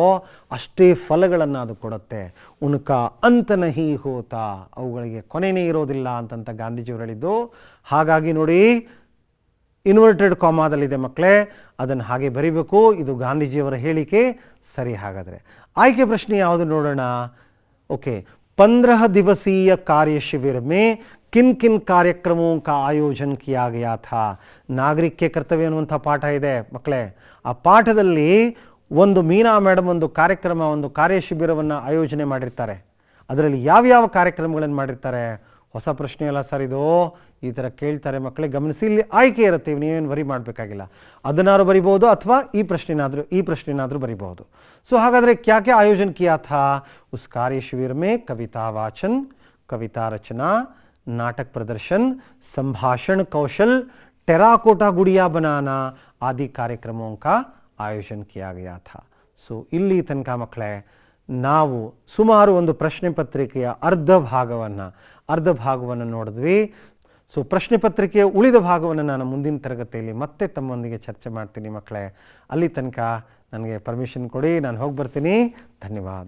ಅಷ್ಟೇ ಫಲಗಳನ್ನು ಅದು ಕೊಡುತ್ತೆ. ಉನ್ಕ ಅಂತ ನಹಿ ಹೋತಾ, ಅವುಗಳಿಗೆ ಕೊನೆಯೇ ಇರೋದಿಲ್ಲ ಅಂತಂತ ಗಾಂಧೀಜಿಯವರು ಹೇಳಿದ್ದು. ಹಾಗಾಗಿ ನೋಡಿ, ಇನ್ವರ್ಟೆಡ್ ಕಾಮಾದಲ್ಲಿದೆ ಮಕ್ಕಳೇ, ಅದನ್ನು ಹಾಗೆ ಬರಿಬೇಕು. ಇದು ಗಾಂಧೀಜಿಯವರ ಹೇಳಿಕೆ. ಸರಿ, ಹಾಗಾದರೆ ಆಯ್ಕೆ ಪ್ರಶ್ನೆ ಯಾವುದು ನೋಡೋಣ. ಓಕೆ, 15 ದಿವಸೀಯ ಕಾರ್ಯ ಶಿಬಿರ ಮೇ ಕಿನ್ ಕಿನ್ ಕಾರ್ಯಕ್ರಮೋं का आयोजन किया गया था. ನಾಗರಿಕ ಕರ್ತವ್ಯ ಅನ್ನುವಂಥ ಪಾಠ ಇದೆ ಮಕ್ಕಳೇ. ಆ ಪಾಠದಲ್ಲಿ ಒಂದು ಮೀನಾ ಮೇಡಮ್ ಒಂದು ಕಾರ್ಯಕ್ರಮ, ಒಂದು ಕಾರ್ಯ ಶಿಬಿರವನ್ನು ಆಯೋಜನೆ ಮಾಡಿರ್ತಾರೆ. ಅದರಲ್ಲಿ ಯಾವ್ಯಾವ ಕಾರ್ಯಕ್ರಮಗಳನ್ನು ಮಾಡಿರ್ತಾರೆ? ಹೊಸ ಪ್ರಶ್ನೆ ಅಲ್ಲ ಸರ್ ಇದು, ಈ ಥರ ಕೇಳ್ತಾರೆ ಮಕ್ಕಳೇ, ಗಮನಿಸಿ. ಇಲ್ಲಿ ಆಯ್ಕೆ ಇರುತ್ತೆ, ನೀವೇನು ವರಿ ಮಾಡಬೇಕಾಗಿಲ್ಲ. ಅದನ್ನಾರು ಬರಿಬೋದು ಅಥವಾ ಈ ಪ್ರಶ್ನೆನಾದರೂ ಬರಿಬಹುದು. ಸೊ ಹಾಗಾದರೆ ಕ್ಯಾ ಕ್ಯಾ ಆಯೋಜನ ಕಿಯಾ ಥಾ? ಉಸ್ ಕಾರ್ಯ ಶಿಬಿರ ಮೇ ಕವಿತಾ ವಾಚನ್, ಕವಿತಾ ರಚನಾ, नाटक प्रदर्शन, संभाषण कौशल, टेराकोटा गुड़िया बनाना आदि कार्यक्रमों का आयोजन किया गया था. ಸೊ ಇಲ್ಲಿ ತನಕ ಮಕ್ಕಳೇ ನಾವು ಸುಮಾರು ಒಂದು ಪ್ರಶ್ನೆ ಪತ್ರಿಕೆಯ ಅರ್ಧ ಭಾಗವನ್ನು ನೋಡಿದ್ವಿ. ಸೊ ಪ್ರಶ್ನೆ ಪತ್ರಿಕೆಯ ಉಳಿದ ಭಾಗವನ್ನು ನಾನು ಮುಂದಿನ ತರಗತಿಯಲ್ಲಿ ಮತ್ತೆ ತಮ್ಮೊಂದಿಗೆ ಚರ್ಚೆ ಮಾಡ್ತೀನಿ ಮಕ್ಕಳೇ. ಅಲ್ಲಿ ತನಕ ನನಗೆ ಪರ್ಮಿಷನ್ ಕೊಡಿ, ನಾನು ಹೋಗಿ ಬರ್ತೀನಿ. ಧನ್ಯವಾದ.